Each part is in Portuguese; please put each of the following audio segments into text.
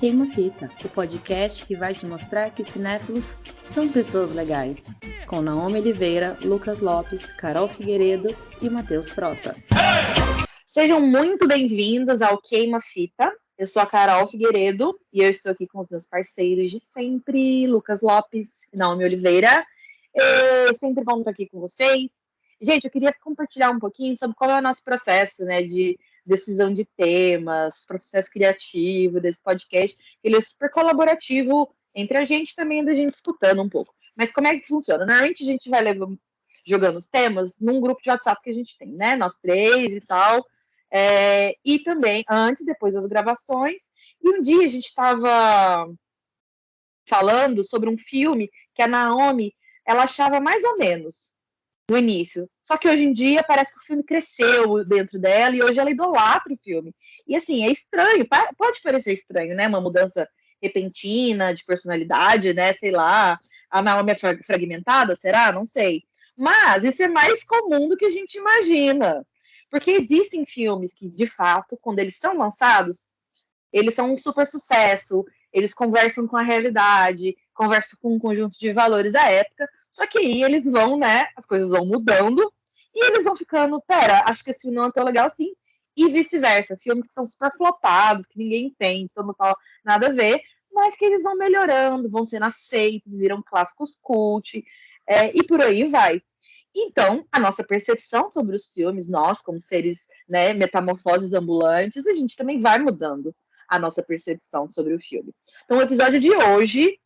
Queima Fita, o podcast que vai te mostrar que cinéfilos são pessoas legais. Com Naomi Oliveira, Lucas Lopes, Carol Figueiredo e Matheus Frota. Sejam muito bem-vindos ao Queima Fita. Eu sou a Carol Figueiredo e eu estou aqui com os meus parceiros de sempre, Lucas Lopes e Naomi Oliveira. Sempre bom estar aqui com vocês. Gente, eu queria compartilhar um pouquinho sobre qual é o nosso processo, né, de decisão de temas, processo criativo desse podcast. Ele é super colaborativo entre a gente também, da gente escutando um pouco. Mas como é que funciona? Normalmente a gente vai jogando os temas num grupo de WhatsApp que a gente tem, né? Nós três e tal. E também antes e depois das gravações. E um dia a gente estava falando sobre um filme que a Naomi ela achava mais ou menos no início. Só que hoje em dia parece que o filme cresceu dentro dela e hoje ela idolatra o filme. E assim, é estranho, pode parecer estranho, né? Uma mudança repentina de personalidade, né? Sei lá, a Naomi é fragmentada, será? Não sei. Mas isso é mais comum do que a gente imagina. Porque existem filmes que, de fato, quando eles são lançados, eles são um super sucesso, eles conversam com a realidade, conversam com um conjunto de valores da época, só que aí eles vão, né, as coisas vão mudando, e eles vão ficando, pera, acho que esse filme não é tão legal assim, e vice-versa, filmes que são super flopados, que ninguém entende, todo mundo fala nada a ver, mas que eles vão melhorando, vão sendo aceitos, viram clássicos cult, e por aí vai. Então, a nossa percepção sobre os filmes, nós, como seres, né, metamorfoses ambulantes, a gente também vai mudando a nossa percepção sobre o filme. Então, o episódio de hoje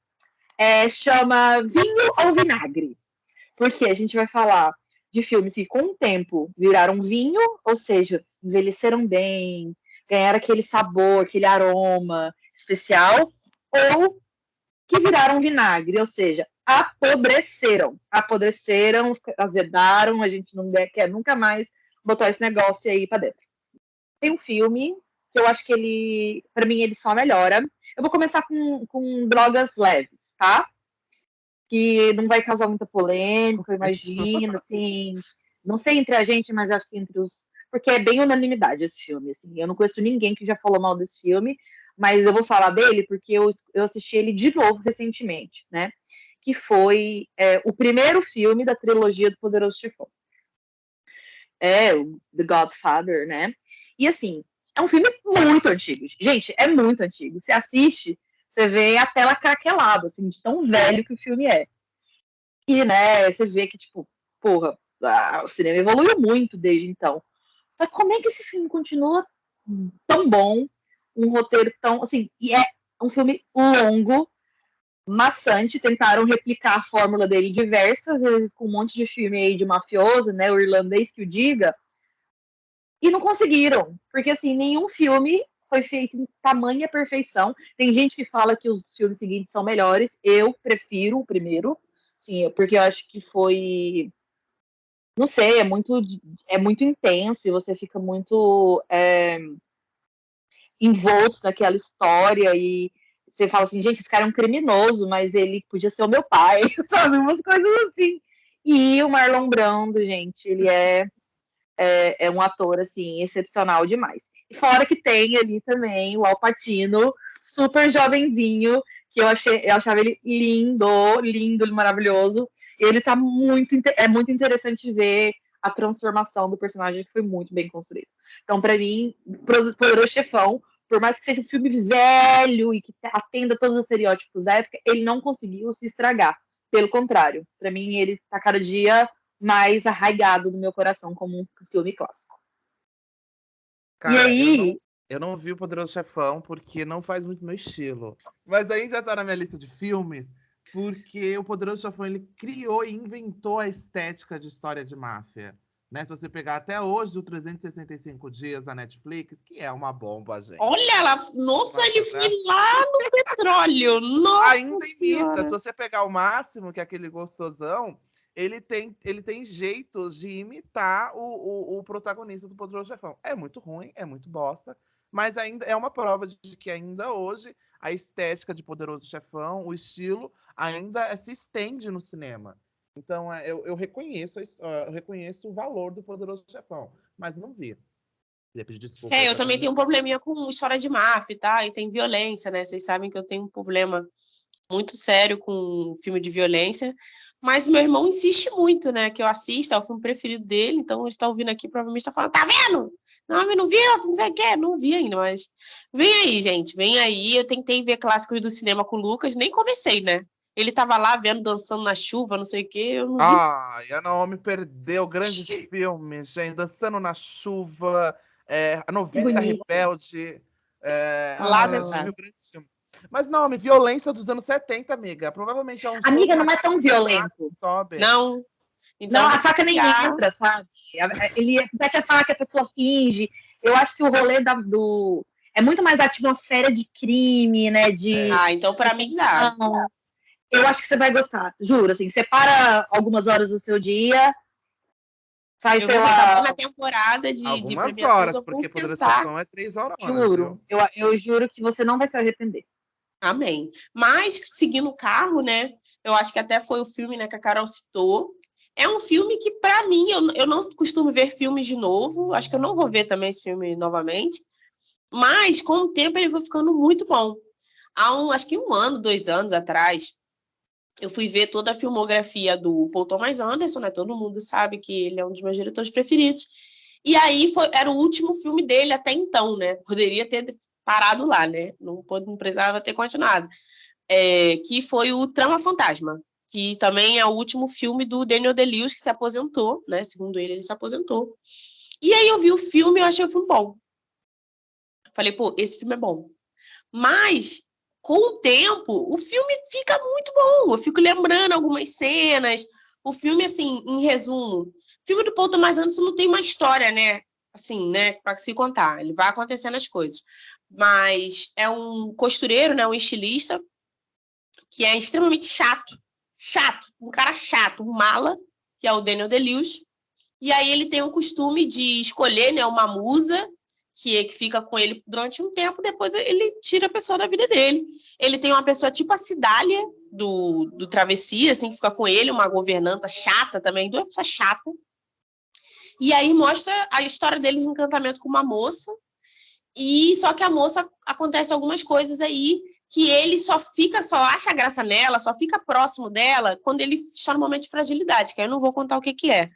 chama Vinho ou Vinagre? Porque a gente vai falar de filmes que, com o tempo, viraram vinho, ou seja, envelheceram bem, ganharam aquele sabor, aquele aroma especial, ou que viraram vinagre, ou seja, apodreceram, azedaram, a gente não quer nunca mais botar esse negócio aí para dentro. Tem um filme que eu acho que ele, para mim, ele só melhora. Eu vou começar com drogas leves, tá? Que não vai causar muita polêmica, eu imagino, assim, não sei entre a gente, mas acho que entre os... Porque é bem unanimidade esse filme, assim, eu não conheço ninguém que já falou mal desse filme, mas eu vou falar dele porque eu assisti ele de novo recentemente, né? Que foi o primeiro filme da trilogia do Poderoso Chefão. O The Godfather, né? E assim, é um filme muito antigo. Gente, é muito antigo. Você assiste, você vê a tela craquelada, assim, de tão velho que o filme é. E, né, você vê que, tipo, porra, o cinema evoluiu muito desde então. Só que como é que esse filme continua tão bom, um roteiro tão, assim, e é um filme longo, maçante, tentaram replicar a fórmula dele diversas vezes com um monte de filme aí de mafioso, né, o irlandês que o diga, e não conseguiram, porque, assim, nenhum filme foi feito em tamanha perfeição. Tem gente que fala que os filmes seguintes são melhores, eu prefiro o primeiro, sim, porque eu acho que foi... Não sei, é muito intenso e você fica muito envolto naquela história e você fala assim, gente, esse cara é um criminoso, mas ele podia ser o meu pai, sabe? Umas coisas assim. E o Marlon Brando, gente, ele é um ator, assim, excepcional demais. E fora que tem ali também o Al Pacino, super jovenzinho, que eu achava ele lindo, lindo, maravilhoso. Ele tá é muito interessante ver a transformação do personagem, que foi muito bem construído. Então, para mim, Poderoso Chefão, por mais que seja um filme velho e que atenda todos os estereótipos da época, ele não conseguiu se estragar. Pelo contrário, para mim, ele tá cada dia mais arraigado no meu coração como um filme clássico. Cara, e aí... eu não vi o Poderoso Chefão porque não faz muito meu estilo. Mas aí já tá na minha lista de filmes porque o Poderoso Chefão ele criou e inventou a estética de história de máfia. Né? Se você pegar até hoje o 365 Dias da Netflix, que é uma bomba, gente. Olha lá, nossa, ele foi lá no petróleo. Nossa ainda senhora. imita. Se você pegar o Máximo, que é aquele gostosão, ele tem jeitos de imitar o protagonista do Poderoso Chefão. É muito ruim, é muito bosta, mas ainda é uma prova de que ainda hoje a estética de Poderoso Chefão, o estilo, ainda se estende no cinema. Então eu reconheço o valor do Poderoso Chefão, mas não vi. pedir desculpa. Eu também tenho um probleminha com história de máfia, tá? E tem violência, né? Vocês sabem que eu tenho um problema muito sério com filme de violência. Mas meu irmão insiste muito, né? Que eu assista, é o filme preferido dele. Então ele está ouvindo aqui, provavelmente está falando, tá vendo? Não viu? Não sei o quê. Não vi ainda, mas... Vem aí, gente. Vem aí. Eu tentei ver clássicos do cinema com o Lucas. Nem comecei, né? Ele tava lá vendo, dançando na chuva, não sei o quê. Eu não vi. A Naomi perdeu grandes filmes, gente. Dançando na Chuva, A Noviça Rebelde. Lamentável. Grandes filmes. Mas, Naomi, violência dos anos 70, amiga. Provavelmente é um... Amiga, não é tão violento. Sobe. Não. Então, não, a faca nem entra, sabe? Ele mete a faca, a pessoa finge. Eu acho que o rolê é muito mais a atmosfera de crime, né? Então pra mim dá. Eu acho que você vai gostar, juro, assim, separa algumas horas do seu dia, faz, sei lá... na temporada de algumas horas, porque Poderoso Chefão é 3 horas. Juro, eu juro que você não vai se arrepender. Amém. Mas, seguindo o carro, né, eu acho que até foi o filme, né, que a Carol citou. É um filme que, pra mim, eu não costumo ver filmes de novo, acho que eu não vou ver também esse filme novamente, mas, com o tempo, ele foi ficando muito bom. Acho que 1 ano, 2 anos atrás, eu fui ver toda a filmografia do Paul Thomas Anderson, né? Todo mundo sabe que ele é um dos meus diretores preferidos. E aí era o último filme dele até então, né? Poderia ter parado lá, né? Não precisava ter continuado. Que foi o Trama Fantasma, que também é o último filme do Daniel Day-Lewis, que se aposentou, né? Segundo ele se aposentou. E aí eu vi o filme e eu achei o filme bom. Falei, pô, esse filme é bom. Mas... com o tempo, o filme fica muito bom. Eu fico lembrando algumas cenas. O filme, assim, em resumo, o filme do Paul Thomas Anderson não tem uma história, né? Assim, né? Para se contar. Ele vai acontecendo as coisas. Mas é um costureiro, né? Um estilista que é extremamente chato. Chato. Um cara chato. Um mala, que é o Daniel Day-Lewis. E aí ele tem o costume de escolher, né? Uma musa que fica com ele durante um tempo, depois ele tira a pessoa da vida dele. Ele tem uma pessoa tipo a Cidália, do Travessia, assim, que fica com ele, uma governanta chata também, 2 pessoas chatas. E aí mostra a história deles de encantamento com uma moça, e só que a moça, acontece algumas coisas aí, que ele só acha graça nela, só fica próximo dela, quando ele está no momento de fragilidade, que aí eu não vou contar o que é.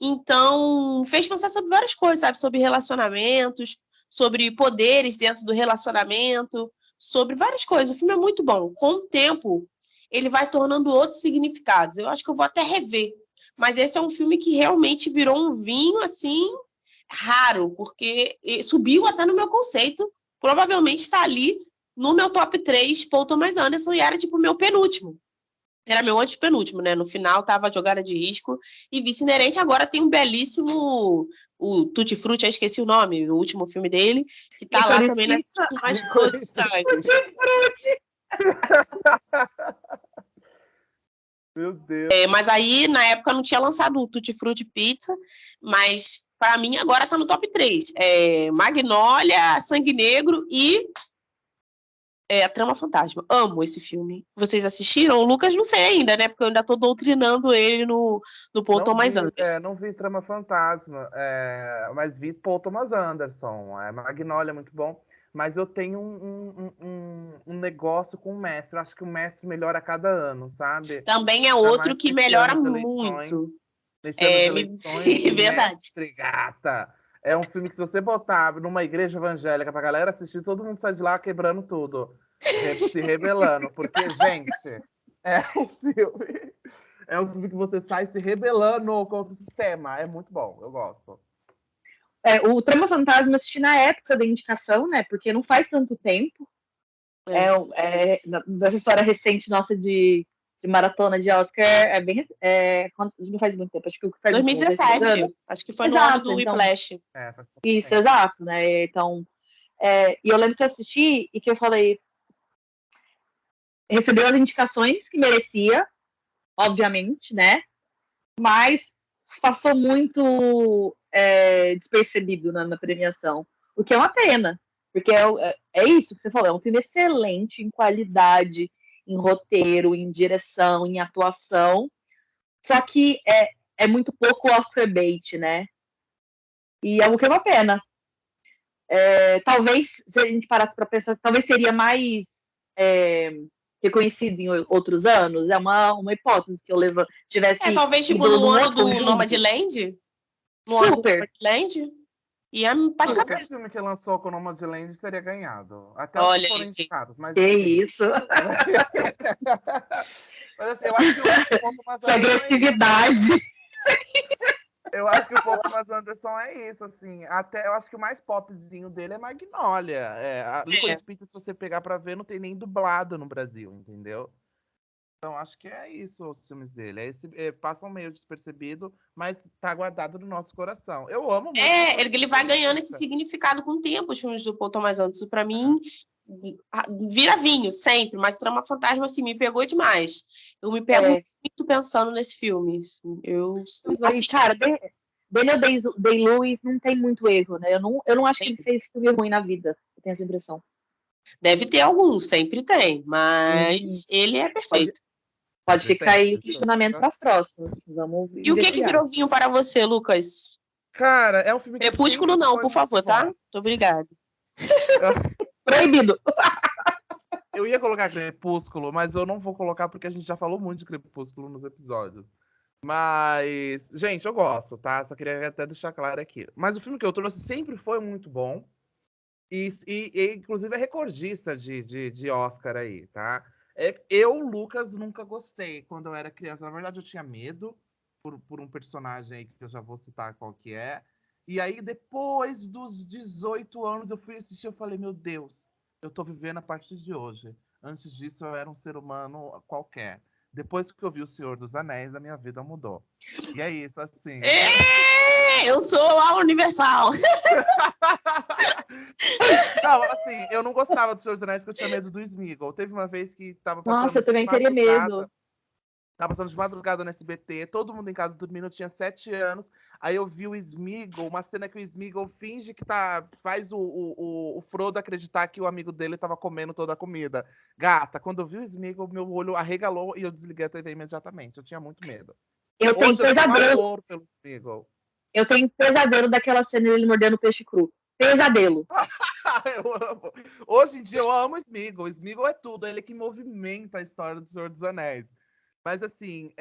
Então, fez pensar sobre várias coisas, sabe? Sobre relacionamentos, sobre poderes dentro do relacionamento, sobre várias coisas. O filme é muito bom. Com o tempo, ele vai tornando outros significados. Eu acho que eu vou até rever. Mas esse é um filme que realmente virou um vinho, assim, raro, porque subiu até no meu conceito. Provavelmente está ali no meu top 3, Paul Thomas Anderson, e era tipo o meu penúltimo. Era meu antepenúltimo, né? No final tava Jogada de Risco e Vício Inerente. Agora tem um belíssimo, o Tutti Frutti, eu esqueci o nome, o último filme dele, que tá lá também nas condições. Tutti Frutti! Meu Deus. Mas aí, na época, não tinha lançado o Tutti Frutti Pizza, mas para mim agora tá no top 3. Magnólia, Sangue Negro e A Trama Fantasma. Amo esse filme. Vocês assistiram? O Lucas não sei ainda, né? Porque eu ainda tô doutrinando ele no Paul Thomas Anderson. Não vi Trama Fantasma, mas vi Paul Thomas Anderson. Magnólia é muito bom. Mas eu tenho um negócio com o Mestre. Eu acho que o Mestre melhora a cada ano, sabe? Também é outro que melhora muito. Nesse ano de eleições, verdade. Mestre, gata. É um filme que, se você botar numa igreja evangélica pra galera assistir, todo mundo sai de lá quebrando tudo. Se rebelando. Porque, gente, é um filme que você sai se rebelando contra o sistema. É muito bom, eu gosto. O Trama Fantasma eu assisti na época da indicação, né? Porque não faz tanto tempo. Dessa história recente nossa de maratona de Oscar, não faz muito tempo, acho que faz 2017, acho que foi no ano do Whiplash. Isso, exato, né? Então, e eu lembro que eu assisti e que eu falei, recebeu as indicações que merecia, obviamente, né? Mas passou muito despercebido na premiação, o que é uma pena, porque é isso que você falou, é um filme excelente em qualidade, em roteiro, em direção, em atuação, só que é muito pouco Oscar bait, né? E é o que é uma pena, Talvez, se a gente parasse para pensar, talvez seria mais reconhecido em outros anos. É uma hipótese que eu tivesse talvez tipo ido no num ano outro do conjunto. Nomadland. No ano do Super. Nomadland. Ia para as Qualquer cabeças. filme que lançou com o Nomadland teria ganhado. Até Olha os que foram aí. indicados. Mas, Que enfim. isso? Mas assim, eu acho que o Paul Thomas Que Anderson é isso. agressividade. Eu acho que o Paul Thomas Anderson é isso, assim. Até eu acho que o mais popzinho dele é Magnolia. A Licorice Pizza, se você pegar pra ver, não tem nem dublado no Brasil, entendeu? Então acho que é isso os filmes dele. Passam meio despercebido, mas tá guardado no nosso coração. Eu amo muito. Ele vai ganhando esse significado com o tempo, os filmes do Paul Thomas Anderson. Pra mim, vira vinho, sempre. Mas Trama Fantasma, assim, me pegou demais. Eu me pego muito pensando nesse filme. Assim. Eu assisti. Cara, Daniel Day-Lewis não tem muito erro, né? Eu não acho que ele fez filme ruim na vida. Eu tenho essa impressão. Deve ter alguns, sempre tem. Mas ele é perfeito. Pode ficar aí o questionamento para as próximas. Vamos E o que virou vinho para você, Lucas? Cara, é um filme que Crepúsculo não, por favor, tá? Muito obrigada. Proibido. Eu ia colocar Crepúsculo, mas eu não vou colocar porque a gente já falou muito de Crepúsculo nos episódios. Mas, gente, eu gosto, tá? Só queria até deixar claro aqui. Mas o filme que eu trouxe sempre foi muito bom. E inclusive, é recordista de Oscar aí, tá? Eu, Lucas, nunca gostei quando eu era criança. Na verdade, eu tinha medo por um personagem aí que eu já vou citar qual que é. E aí, depois dos 18 anos, eu fui assistir e falei, meu Deus, eu tô vivendo a partir de hoje. Antes disso, eu era um ser humano qualquer. Depois que eu vi O Senhor dos Anéis, a minha vida mudou. E é isso, assim. Eu sou a Universal. Não, assim, eu não gostava do Senhor dos Anéis, porque eu tinha medo do Sméagol. Teve uma vez que tava passando. Nossa, eu também teria medo. Tava passando de madrugada no SBT, todo mundo em casa dormindo, eu tinha 7 anos. Aí eu vi o Sméagol, uma cena que o Sméagol finge que faz o Frodo acreditar que o amigo dele tava comendo toda a comida. Gata, quando eu vi o Sméagol, meu olho arregalou e eu desliguei a TV imediatamente. Eu tinha muito medo. Eu tenho pesadelo. Amor pelo Sméagol. Eu tenho pesadelo daquela cena dele mordendo peixe cru. Pesadelo. Eu amo. Hoje em dia eu amo o Sméagol. O Sméagol é tudo, ele que movimenta a história do Senhor dos Anéis. Mas assim,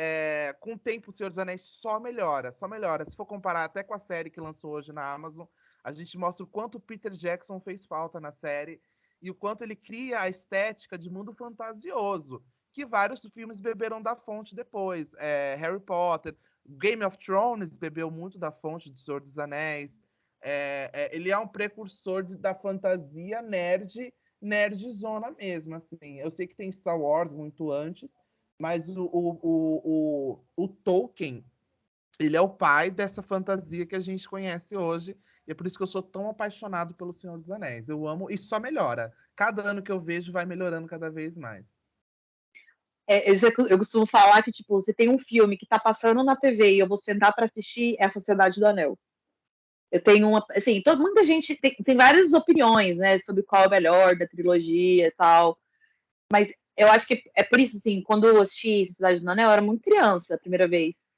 com o tempo o Senhor dos Anéis só melhora, só melhora. Se for comparar até com a série que lançou hoje na Amazon, a gente mostra o quanto o Peter Jackson fez falta na série e o quanto ele cria a estética de mundo fantasioso, que vários filmes beberam da fonte depois. Harry Potter, Game of Thrones bebeu muito da fonte do Senhor dos Anéis. Ele é um precursor da fantasia nerdzona mesmo, assim. Eu sei que tem Star Wars muito antes, mas o Tolkien, ele é o pai dessa fantasia que a gente conhece hoje, e é por isso que eu sou tão apaixonado pelo Senhor dos Anéis. Eu amo, e só melhora. Cada ano que eu vejo vai melhorando cada vez mais. Eu costumo falar que, tipo, se tem um filme que tá passando na TV e eu vou sentar para assistir, é a Sociedade do Anel. Eu tenho assim, muita gente tem várias opiniões, né, sobre qual é o melhor da trilogia e tal, mas eu acho que é por isso, assim, quando eu assisti Sociedade do Anel, eu era muito criança a primeira vez.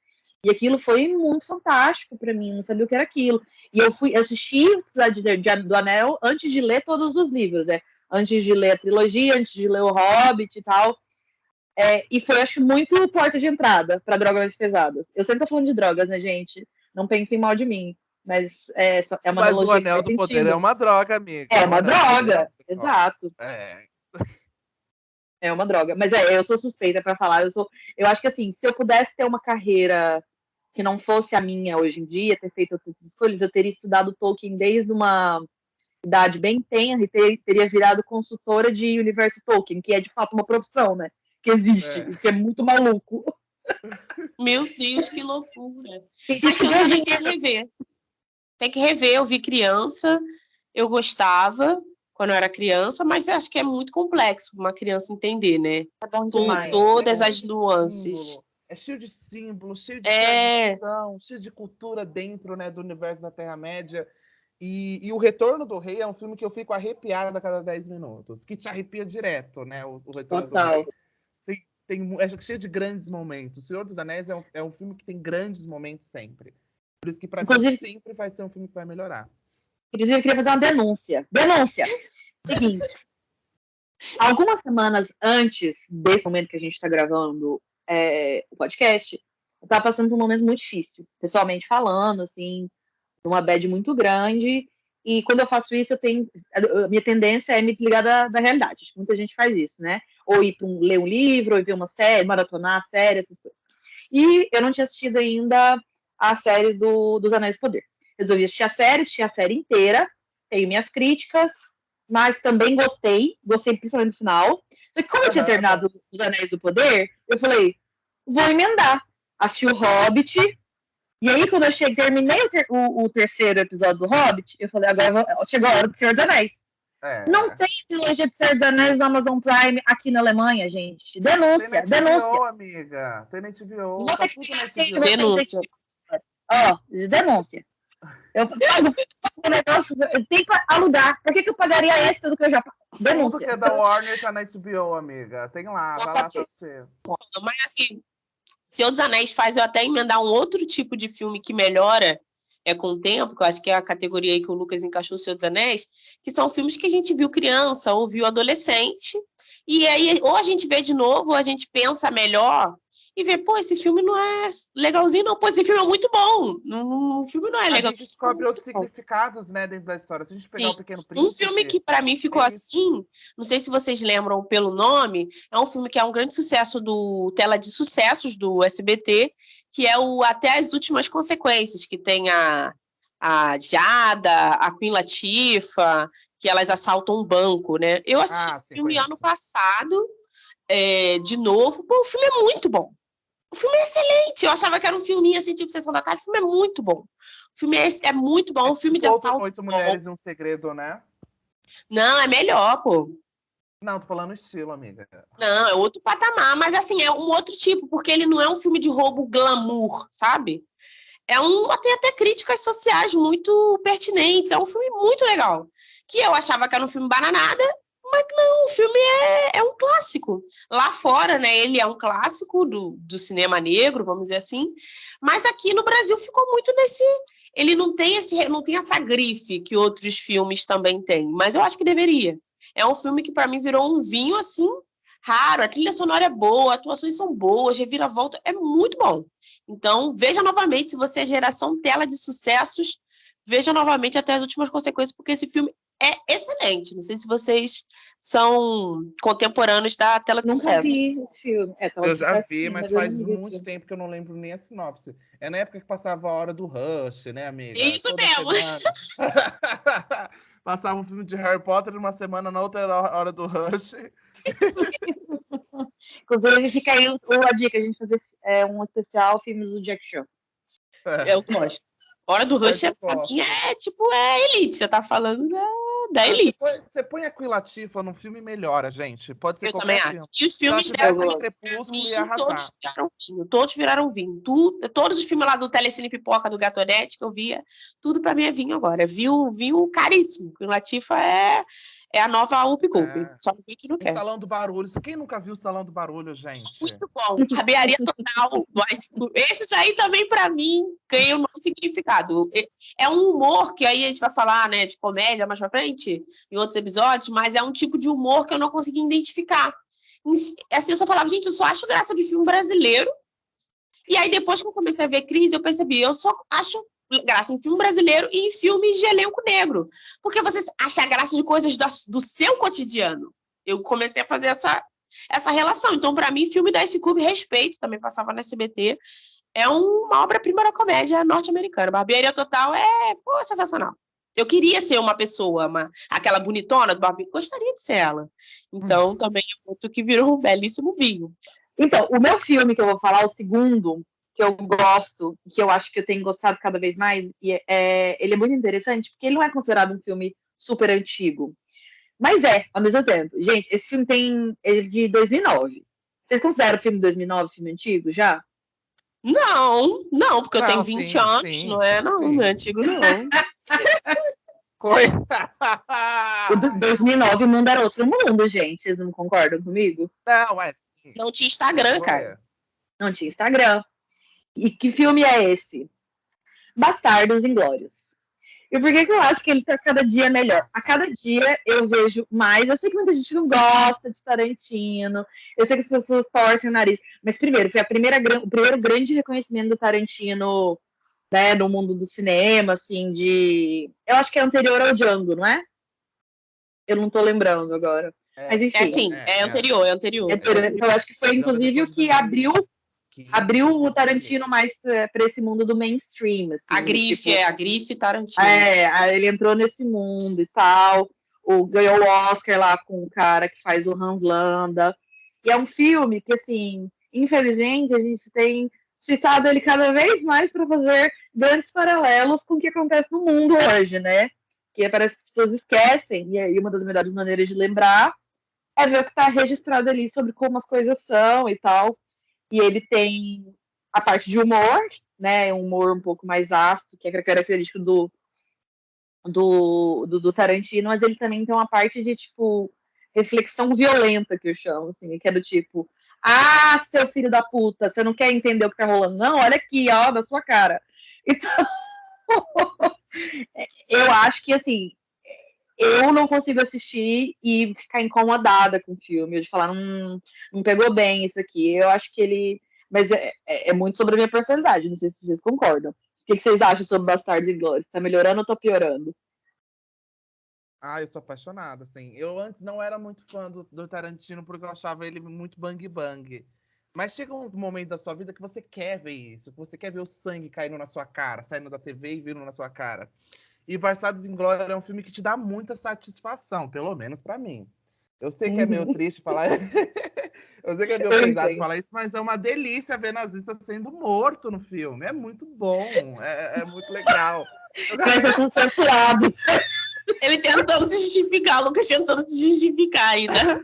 E aquilo foi muito fantástico para mim, não sabia o que era aquilo. E eu fui assistir Sociedade do Anel antes de ler todos os livros, né? Antes de ler a trilogia, antes de ler o Hobbit e tal. E foi, acho, muito porta de entrada para drogas mais pesadas. Eu sempre tô falando de drogas, né, gente? Não pensem mal de mim. Mas uma analogia. Mas o Anel do Poder é uma droga, amiga. É uma droga, exato. É uma droga. Mas eu sou suspeita para falar. Eu acho que, assim, se eu pudesse ter uma carreira que não fosse a minha hoje em dia, ter feito outras escolhas, eu teria estudado Tolkien desde uma idade bem tenra e teria virado consultora de universo Tolkien, que é, de fato, uma profissão, né? Que existe, que é muito maluco. Meu Deus, que loucura. Mas tem que rever. Tem que rever. Eu vi criança, eu gostava quando eu era criança, mas acho que é muito complexo para uma criança entender, né? É bom demais. Todas as nuances. É cheio de símbolos, cheio de tradição, cheio de cultura dentro, né, do universo da Terra-média. E O Retorno do Rei é um filme que eu fico arrepiada a cada 10 minutos. Que te arrepia direto, né? O Retorno do Rei. É cheio de grandes momentos. O Senhor dos Anéis é um filme que tem grandes momentos sempre. Por isso que, pra mim, sempre vai ser um filme que vai melhorar. Inclusive, eu queria fazer uma denúncia. Denúncia! Seguinte. Algumas semanas antes desse momento que a gente está gravando o podcast, eu estava passando por um momento muito difícil, pessoalmente falando, assim, uma bad muito grande. E quando eu faço isso, a minha tendência é me desligar da realidade. Acho que muita gente faz isso, né? Ou ir ler um livro, ou ver uma série, maratonar a série, essas coisas. E eu não tinha assistido ainda a série dos Anéis do Poder. Resolvi assistir a série inteira, tenho minhas críticas, mas também gostei principalmente do final. Só que como eu tinha terminado Os Anéis do Poder, eu falei, vou emendar. Assisti o Hobbit, e aí quando eu terminei o terceiro episódio do Hobbit, eu falei, agora chegou a hora do Senhor dos Anéis. Não tem trilogia de Senhor dos Anéis no Amazon Prime aqui na Alemanha, gente. Denúncia, tem denúncia. Amiga. Tem na HBO. Tá tudo na HBO. Denúncia. Denúncia. Eu pago o negócio, eu tenho que alugar. Por que eu pagaria extra do que eu já pago? Denúncia. Tudo que é da Warner tá na HBO, amiga. Tem lá, vai lá assistir. Mas acho que Senhor dos Anéis faz eu até emendar um outro tipo de filme que melhora com o tempo, que eu acho que é a categoria aí que o Lucas encaixou, o Senhor dos Anéis, que são filmes que a gente viu criança ou viu adolescente, e aí ou a gente vê de novo, ou a gente pensa melhor e vê, pô, esse filme não é legalzinho, não. Pô, esse filme é muito bom. O filme não é legal. A gente descobre outros significados, né, dentro da história. Se a gente pegar o Pequeno Príncipe... Um filme que, para mim, ficou assim, não sei se vocês lembram pelo nome, é um filme que é um grande sucesso do Tela de Sucessos, do SBT, que é o Até as Últimas Consequências, que tem a Jada, a Queen Latifah, que elas assaltam um banco, né? Eu assisti esse filme ano passado, de novo. Pô, o filme é muito bom. O filme é excelente. Eu achava que era um filminho assim, tipo Sessão da Tarde. O filme é muito bom. O filme é muito bom. Um filme de assalto. 8 Mulheres e um Segredo, né? Não, é melhor, pô. Não, tô falando estilo, amiga. Não, é outro patamar. Mas, assim, é um outro tipo, porque ele não é um filme de roubo glamour, sabe? Tem até críticas sociais muito pertinentes. É um filme muito legal. Que eu achava que era um filme bananada, mas não, o filme é um clássico. Lá fora, né, ele é um clássico do cinema negro, vamos dizer assim, mas aqui no Brasil ficou muito nesse... Ele não tem essa grife que outros filmes também têm, mas eu acho que deveria. É um filme que, para mim, virou um vinho, assim, raro. A trilha sonora é boa, atuações são boas, reviravolta é muito bom. Então, veja novamente, se você é geração Tela de Sucessos, veja novamente Até as Últimas Consequências, porque esse filme é excelente. Não sei se vocês são contemporâneos da Tela de Sucesso. Nunca vi esse filme. Eu já vi, mas faz muito tempo que eu não lembro nem a sinopse. É na época que passava a Hora do Rush, né, amiga? Isso Toda mesmo! Passava um filme de Harry Potter uma semana, na outra Hora do Rush. Inclusive, fica aí a dica, a gente fazer um especial filmes do Jack Chan. Eu gosto. Hora do Rush, pra mim, é elite. Você tá falando da elite. Você põe a Queen Latifah num filme, melhora, gente. Pode ser eu qualquer também filme. E os filmes dela, Crepúsculo e arrasar. Todos viraram vinho. Todos os filmes lá do Telecine Pipoca, do Gatonete, que eu via, tudo pra mim é vinho agora. Vinho caríssimo. Queen Latifah é a nova Whoopi Goldberg. Só que não quer. O Salão do Barulho. Quem nunca viu o Salão do Barulho, gente? Muito bom. Barbearia total. Esses aí também, pra mim, ganham um novo significado. É um humor que aí a gente vai falar, né, de comédia mais pra frente, em outros episódios, mas é um tipo de humor que eu não consegui identificar. Assim, eu só falava, gente, eu só acho graça de filme brasileiro. E aí, depois que eu comecei a ver Crise, eu percebi, eu só acho graça em filme brasileiro e em filmes de elenco negro. Porque você acha graça de coisas do seu cotidiano. Eu comecei a fazer essa relação. Então, para mim, filme da Ice Cube, respeito, também passava na SBT, é uma obra-prima da comédia norte-americana. Barbearia Total é sensacional. Eu queria ser uma pessoa, aquela bonitona do Barbie, gostaria de ser ela. Então, também é outro que virou um belíssimo vinho. Então, o meu filme que eu vou falar, o segundo, que eu gosto, que eu acho que eu tenho gostado cada vez mais, e ele é muito interessante, porque ele não é considerado um filme super antigo, mas ao mesmo tempo. Gente, esse filme ele é de 2009. Vocês consideram o filme de 2009 filme antigo já? Não, porque eu tenho 20 anos, não é antigo, não. O de 2009, o mundo era outro mundo, gente. Vocês não concordam comigo? Não tinha Instagram, cara. Não tinha Instagram. E que filme é esse? Bastardos Inglórios. E por que eu acho que ele tá cada dia melhor? A cada dia eu vejo mais. Eu sei que muita gente não gosta de Tarantino. Eu sei que as pessoas torcem o nariz. Mas primeiro, foi o primeiro grande reconhecimento do Tarantino, né, no mundo do cinema, assim, de... Eu acho que é anterior ao Django, não é? Eu não tô lembrando agora. Mas enfim. Sim, é anterior. Então, eu acho que foi, inclusive, o que abriu o Tarantino mais para esse mundo do mainstream. Assim, a grife Tarantino. Ele entrou nesse mundo e tal. Ganhou o Oscar lá com o cara que faz o Hans Landa. E é um filme que, assim, infelizmente, a gente tem citado ele cada vez mais para fazer grandes paralelos com o que acontece no mundo hoje, né? Que parece que as pessoas esquecem, e aí uma das melhores maneiras de lembrar é ver o que está registrado ali sobre como as coisas são e tal. E ele tem a parte de humor, né? Um humor um pouco mais ácido, que é característico do Tarantino, mas ele também tem uma parte de, tipo, reflexão violenta, que eu chamo, assim, que é do tipo, seu filho da puta, você não quer entender o que tá rolando? Não, olha aqui, ó, da sua cara. Então, eu acho que, assim, eu não consigo assistir e ficar incomodada com o filme, ou de falar, não pegou bem isso aqui. Eu acho que ele... Mas é muito sobre a minha personalidade, não sei se vocês concordam. O que vocês acham sobre Bastardos e Glórias? Tá melhorando ou tá piorando? Eu sou apaixonada, assim. Eu antes não era muito fã do Tarantino porque eu achava ele muito bang bang. Mas chega um momento da sua vida que você quer ver isso, que você quer ver o sangue caindo na sua cara, saindo da TV e vindo na sua cara. E Bastardos Inglórios é um filme que te dá muita satisfação, pelo menos pra mim. Eu sei que é meio triste falar... Eu sei que é meio pesado falar isso, mas é uma delícia ver nazista sendo morto no filme. É muito bom, é muito legal. Vai ser censurado. Ele tentando se justificar, o Lucas tentando se justificar ainda.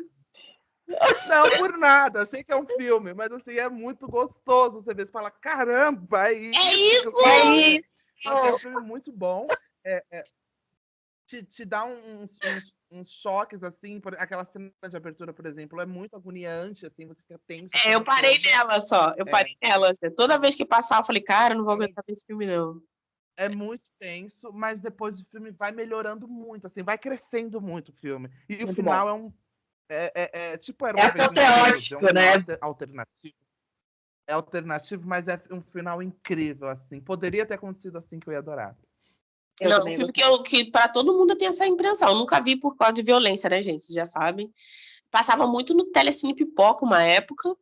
Não, por nada. Eu sei que é um filme, mas assim, é muito gostoso. Você vê, você fala, caramba, é isso! É um filme muito bom. Te dá uns choques, assim, aquela cena de abertura, por exemplo, é muito agoniante, assim, você fica tenso. Eu parei nela só, parei nela. Toda vez que passar, eu falei, cara, eu não vou aguentar esse filme, não. É muito tenso, mas depois o filme vai melhorando muito, assim, vai crescendo muito o filme. E muito o final bom. Tipo, era uma vez apoteótico, né? Alternativo. É alternativo, mas é um final incrível, assim. Poderia ter acontecido assim, que eu ia adorar. Não, um filme que para todo mundo tem essa impressão. Eu nunca vi por causa de violência, né, gente? Vocês já sabem. Passava muito no Telecine Pipoca uma época.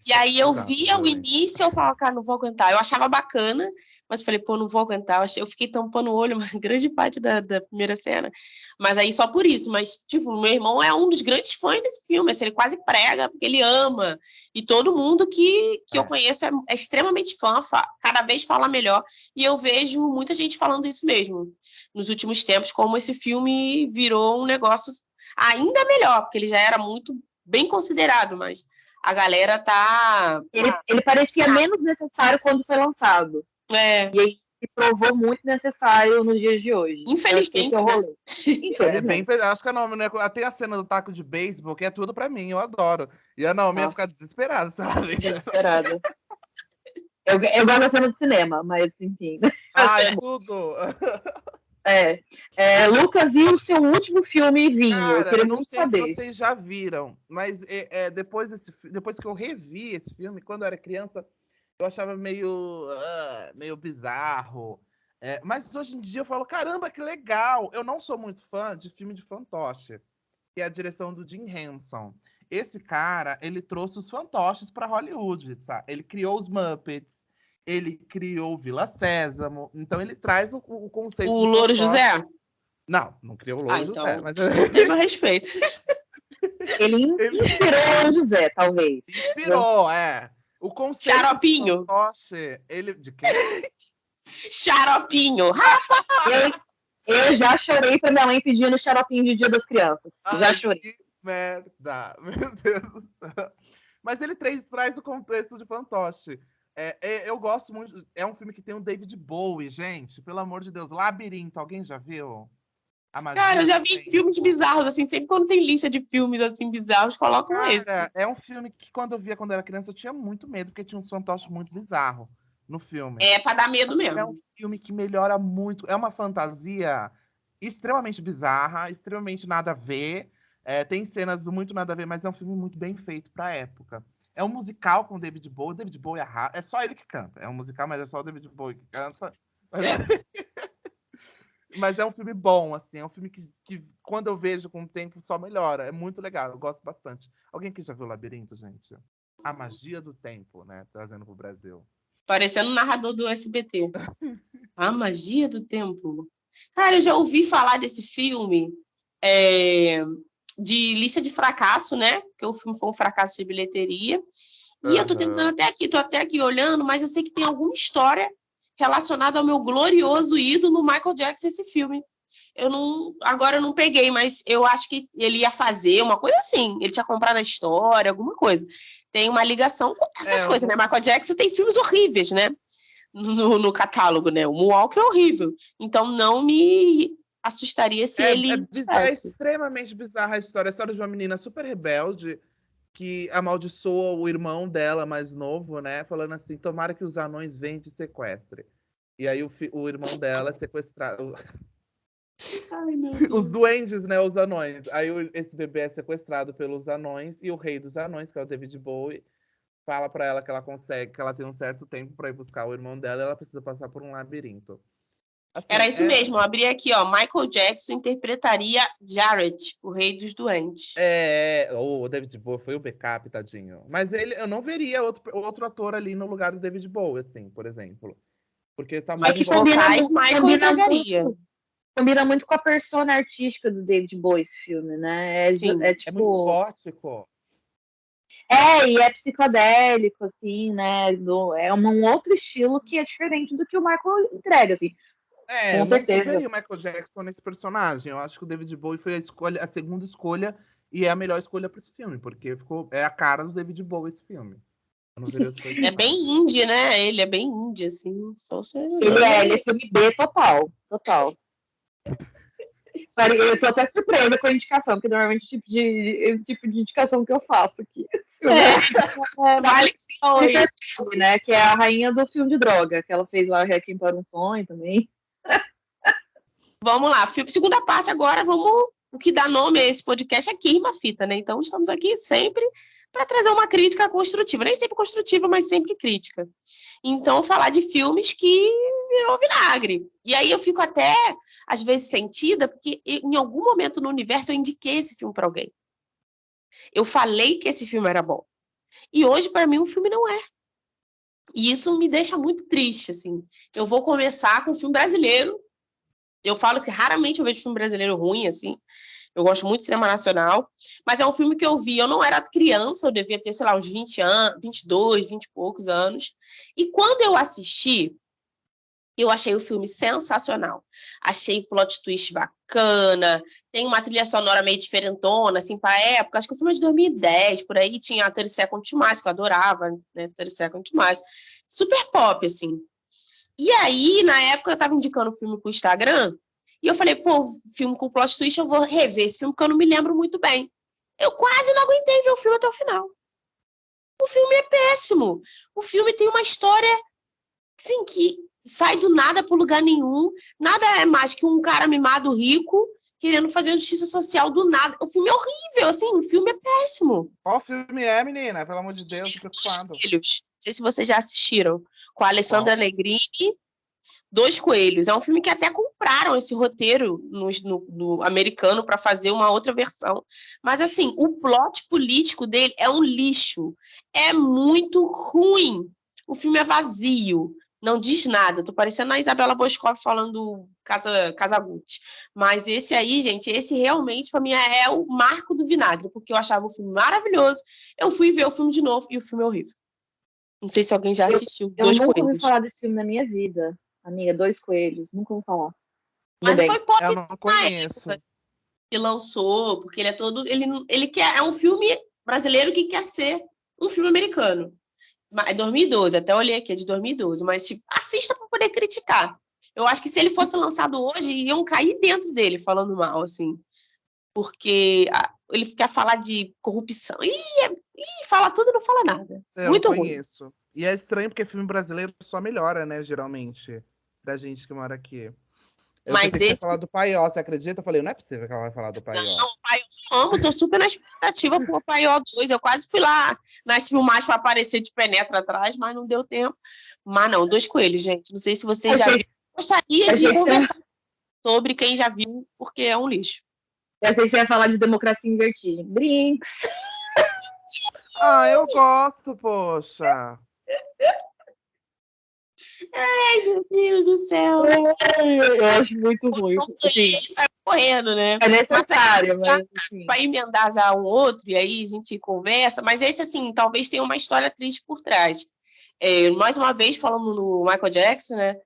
E aí eu via o início, eu falava, cara, não vou aguentar. Eu achava bacana, mas falei, pô, não vou aguentar. Eu fiquei tampando o olho uma grande parte da primeira cena. Mas aí só por isso. Mas, tipo, meu irmão é um dos grandes fãs desse filme. Assim, ele quase prega, porque ele ama. E todo mundo que eu conheço é extremamente fã, cada vez fala melhor. E eu vejo muita gente falando isso mesmo. Nos últimos tempos, como esse filme virou um negócio ainda melhor, porque ele já era muito bem considerado, mas... A galera tá... Ele parecia menos necessário quando foi lançado. E aí se provou muito necessário nos dias de hoje. Infelizmente. Acho que a Naomi, né? Tem a cena do taco de beisebol, que é tudo pra mim, eu adoro. E a Naomi ia ficar desesperada, sabe? Desesperada. Eu gosto da cena do cinema, mas enfim. É tudo! Lucas, e o seu último filme, Vinho? Cara, eu queria não muito sei saber. se vocês já viram, mas depois que eu revi esse filme, quando eu era criança, eu achava meio bizarro. Mas hoje em dia eu falo, caramba, que legal! Eu não sou muito fã de filme de fantoche, que é a direção do Jim Henson. Esse cara, ele trouxe os fantoches para Hollywood, sabe? Ele criou os Muppets, ele criou Vila Sésamo, então ele traz o conceito. O Louro José? Não criou o Louro José. Mas... Tem meu respeito. Ele inspirou o José, talvez. Inspirou, O conceito. Xaropinho. Ele de quem? Xaropinho. Eu já chorei pra minha mãe pedindo xaropinho de Dia das Crianças. Já chorei. Que merda, meu Deus do céu. Mas ele traz o contexto de fantoche. Eu gosto muito. É um filme que tem o David Bowie, gente. Pelo amor de Deus. Labirinto, alguém já viu? Cara, eu já vi filmes bizarros, assim. Sempre quando tem lista de filmes, assim, bizarros, colocam esse. É um filme que quando eu via quando eu era criança, eu tinha muito medo, porque tinha uns fantoches muito bizarros. no filme. É pra dar medo mesmo. É um filme que melhora muito. É uma fantasia extremamente bizarra, extremamente nada a ver. Tem cenas muito nada a ver, mas é um filme muito bem feito pra época. É um musical com o David Bowie. O David Bowie é só ele que canta. É um musical, mas é só o David Bowie que canta. Mas é um filme bom, assim. É um filme que quando eu vejo com o tempo, só melhora. É muito legal, eu gosto bastante. Alguém aqui já viu o Labirinto, gente? A Magia do Tempo, né? Trazendo pro Brasil. Parecendo o narrador do SBT. A Magia do Tempo. Cara, eu já ouvi falar desse filme de lista de fracasso, né? Porque o filme foi um fracasso de bilheteria. E eu tô tentando tô até aqui olhando, mas eu sei que tem alguma história relacionada ao meu glorioso ídolo Michael Jackson, esse filme. Agora eu não peguei, mas eu acho que ele ia fazer uma coisa assim. Ele tinha comprado a história, alguma coisa. Tem uma ligação com essas coisas, né? Michael Jackson tem filmes horríveis, né? No catálogo, né? O Moonwalk é horrível. Então não me assustaria se ele É extremamente bizarra a história. A história de uma menina super rebelde que amaldiçoa o irmão dela mais novo, né? Falando assim, tomara que os anões venham e te sequestrem. E aí o irmão dela é sequestrado. Ai, meu Deus. Os duendes, né? Os anões. Aí esse bebê é sequestrado pelos anões e o rei dos anões, que é o David Bowie, fala pra ela que ela consegue, que ela tem um certo tempo pra ir buscar o irmão dela e ela precisa passar por um labirinto. Assim, era isso mesmo, eu abri aqui, ó. Michael Jackson interpretaria Jared, o rei dos doentes. O David Bowie foi o backup, tadinho. Mas eu não veria outro ator ali no lugar do David Bowie, assim, por exemplo. Porque tá Mas muito se vocais, Michael entregaria. Combina muito com a persona artística do David Bowie, esse filme, né? É muito gótico. E é psicodélico, assim, né? É um outro estilo que é diferente do que o Michael entrega, assim. Com certeza. Eu veria o Michael Jackson nesse personagem. Eu acho que o David Bowie foi a segunda escolha e é a melhor escolha para esse filme, porque é a cara do David Bowie esse filme. Eu não veria é bem indie, né? Ele é bem indie, assim. Ele é filme B total. Eu tô até surpresa com a indicação, porque normalmente é o tipo de indicação que eu faço aqui. Né, que é a rainha do filme de droga, que ela fez lá o Requiem para um Sonho também. Vamos lá, segunda parte agora, o que dá nome a esse podcast é Queima Fita, né? Então estamos aqui sempre para trazer uma crítica construtiva, nem sempre construtiva, mas sempre crítica. Então, falar de filmes que virou vinagre. E aí eu fico até, às vezes, sentida, porque em algum momento no universo eu indiquei esse filme para alguém. Eu falei que esse filme era bom. E hoje, para mim, o filme não é. E isso me deixa muito triste, assim. Eu vou começar com um filme brasileiro. Eu falo que raramente eu vejo filme brasileiro ruim, assim. Eu gosto muito de cinema nacional. Mas é um filme que eu vi. Eu não era criança, eu devia ter, sei lá, uns 20 anos, 22, 20 e poucos anos. E quando eu assisti, eu achei o filme sensacional. Achei o plot twist bacana. Tem uma trilha sonora meio diferentona, assim, para a época. Acho que o filme é de 2010, por aí. Tinha a 30 Seconds to Mars, que eu adorava, né? 30 Seconds to Mars. Super pop, assim. E aí, na época, eu tava indicando o filme pro Instagram, e eu falei, filme com plot twist, eu vou rever esse filme, porque eu não me lembro muito bem. Eu quase não aguentei ver o filme até o final. O filme é péssimo. O filme tem uma história, assim, que sai do nada pro lugar nenhum. Nada é mais que um cara mimado rico, querendo fazer justiça social do nada. O filme é horrível, assim, o filme é péssimo. Qual filme é, menina? Pelo amor de Deus, tô preocupado. Não sei se vocês já assistiram. Com a Alessandra Negrini, Dois Coelhos. É um filme que até compraram esse roteiro no americano para fazer uma outra versão. Mas, assim, o plot político dele é um lixo. É muito ruim. O filme é vazio. Não diz nada. Tô parecendo a Isabela Boscov falando Casa Gucci. Mas esse aí, gente, esse realmente, para mim, é o marco do vinagre, porque eu achava o filme maravilhoso. Eu fui ver o filme de novo e o filme é horrível. Não sei se alguém já assistiu. Eu nunca ouvi falar desse filme na minha vida. Amiga, Dois Coelhos. Nunca ouvi falar. Mas foi pop. Eu não conheço. Que lançou, porque ele é todo... Ele quer... É um filme brasileiro que quer ser um filme americano. É 2012, até olhei aqui, é de 2012, mas tipo, assista para poder criticar. Eu acho que se ele fosse lançado hoje, iam cair dentro dele falando mal, assim. Porque ele quer falar de corrupção. Fala tudo e não fala nada. Eu muito conheço. ruim. E é estranho porque filme brasileiro só melhora, né, geralmente, pra gente que mora aqui. Eu Mas pensei que você ia esse. falar do Paió, você acredita? Eu falei, não é possível que ela vai falar do Paió. Não, o Paió eu amo, tô super na expectativa pro Paió 2. Eu quase fui lá nas filmagens para aparecer de penetra atrás, mas não deu tempo. Mas não, Dois Coelhos, gente. Não sei se vocês já viram. Gostaria de conversar sobre quem já viu, porque é um lixo. Eu achei que você ia falar de Democracia em Vertigem. Brinks. Ah, eu gosto, poxa. Ai, meu Deus do céu. Eu acho muito ruim. Assim, sai correndo, né? É necessário, mas assim. Para emendar já um outro, e aí a gente conversa. Mas esse, assim, talvez tenha uma história triste por trás. Mais uma vez, falando no Michael Jackson, né?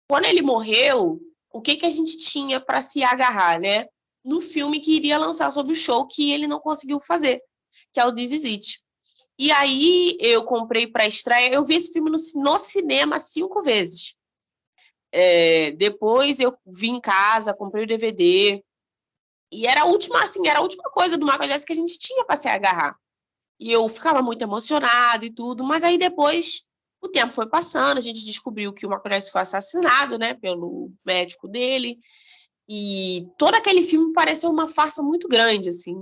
Quando ele morreu, o que a gente tinha para se agarrar, né? No filme que iria lançar sobre o show que ele não conseguiu fazer, que é o This Is It. E aí eu comprei para estreia, eu vi esse filme no cinema 5 vezes. Depois eu vi em casa, comprei o DVD. E era a última, assim, era a última coisa do Michael Jackson que a gente tinha para se agarrar. E eu ficava muito emocionada e tudo, mas aí depois o tempo foi passando, a gente descobriu que o Michael Jackson foi assassinado, né, pelo médico dele, e todo aquele filme pareceu uma farsa muito grande, assim.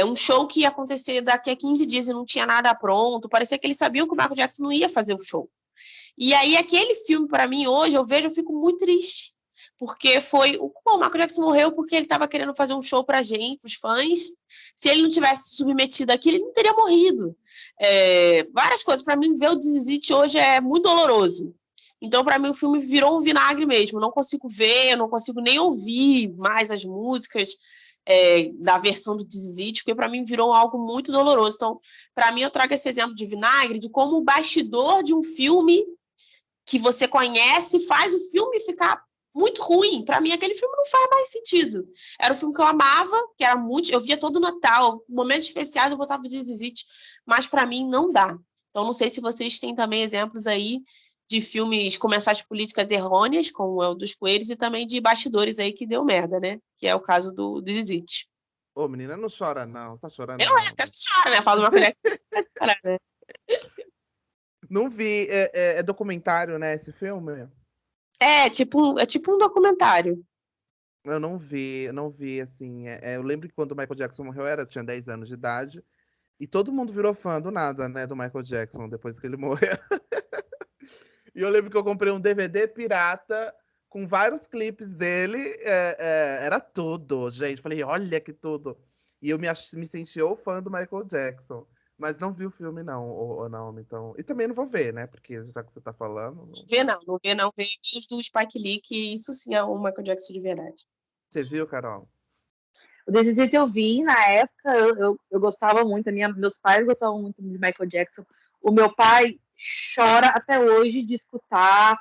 Um show que ia acontecer daqui a 15 dias e não tinha nada pronto, parecia que eles sabiam que o Michael Jackson não ia fazer o show. E aí aquele filme, para mim, hoje, eu vejo, eu fico muito triste, porque o Michael Jackson morreu porque ele estava querendo fazer um show pra gente, pros fãs. Se ele não tivesse se submetido àquilo, ele não teria morrido. Várias coisas. Para mim, ver o This Is It hoje é muito doloroso. Então, para mim, o filme virou um vinagre mesmo. Eu não consigo ver, eu não consigo nem ouvir mais as músicas da versão do This Is It, porque para mim virou algo muito doloroso. Então, para mim, eu trago esse exemplo de vinagre, de como o bastidor de um filme que você conhece faz o filme ficar muito ruim. Para mim, aquele filme não faz mais sentido. Era um filme que eu amava, que era muito. Eu via todo Natal, momentos especiais eu botava This Is It, mas para mim não dá. Então, não sei se vocês têm também exemplos aí de filmes com mensagens políticas errôneas, como é o dos Coelhos, e também de bastidores aí que deu merda, né? Que é o caso do This Is It. Ô, menina, não chora, não. Tá chorando, Eu não. choro, né? Falo uma colher. Não vi. É documentário, né, esse filme? É tipo um documentário. Eu não vi, assim. Eu lembro que quando o Michael Jackson morreu, eu tinha 10 anos de idade. E todo mundo virou fã do nada, né, do Michael Jackson, depois que ele morreu. E eu lembro que eu comprei um DVD pirata com vários clipes dele. Era tudo, gente. Falei, olha que tudo. E eu me senti o fã do Michael Jackson. Mas não vi o filme, não, ou não, então. E também não vou ver, né? Porque já que você tá falando. Não vê não. Vê os do Spike Lee, que isso sim é o Michael Jackson de verdade. Você viu, Carol? O This Is It eu vi na época, eu gostava muito, meus pais gostavam muito de Michael Jackson. O meu pai chora até hoje de escutar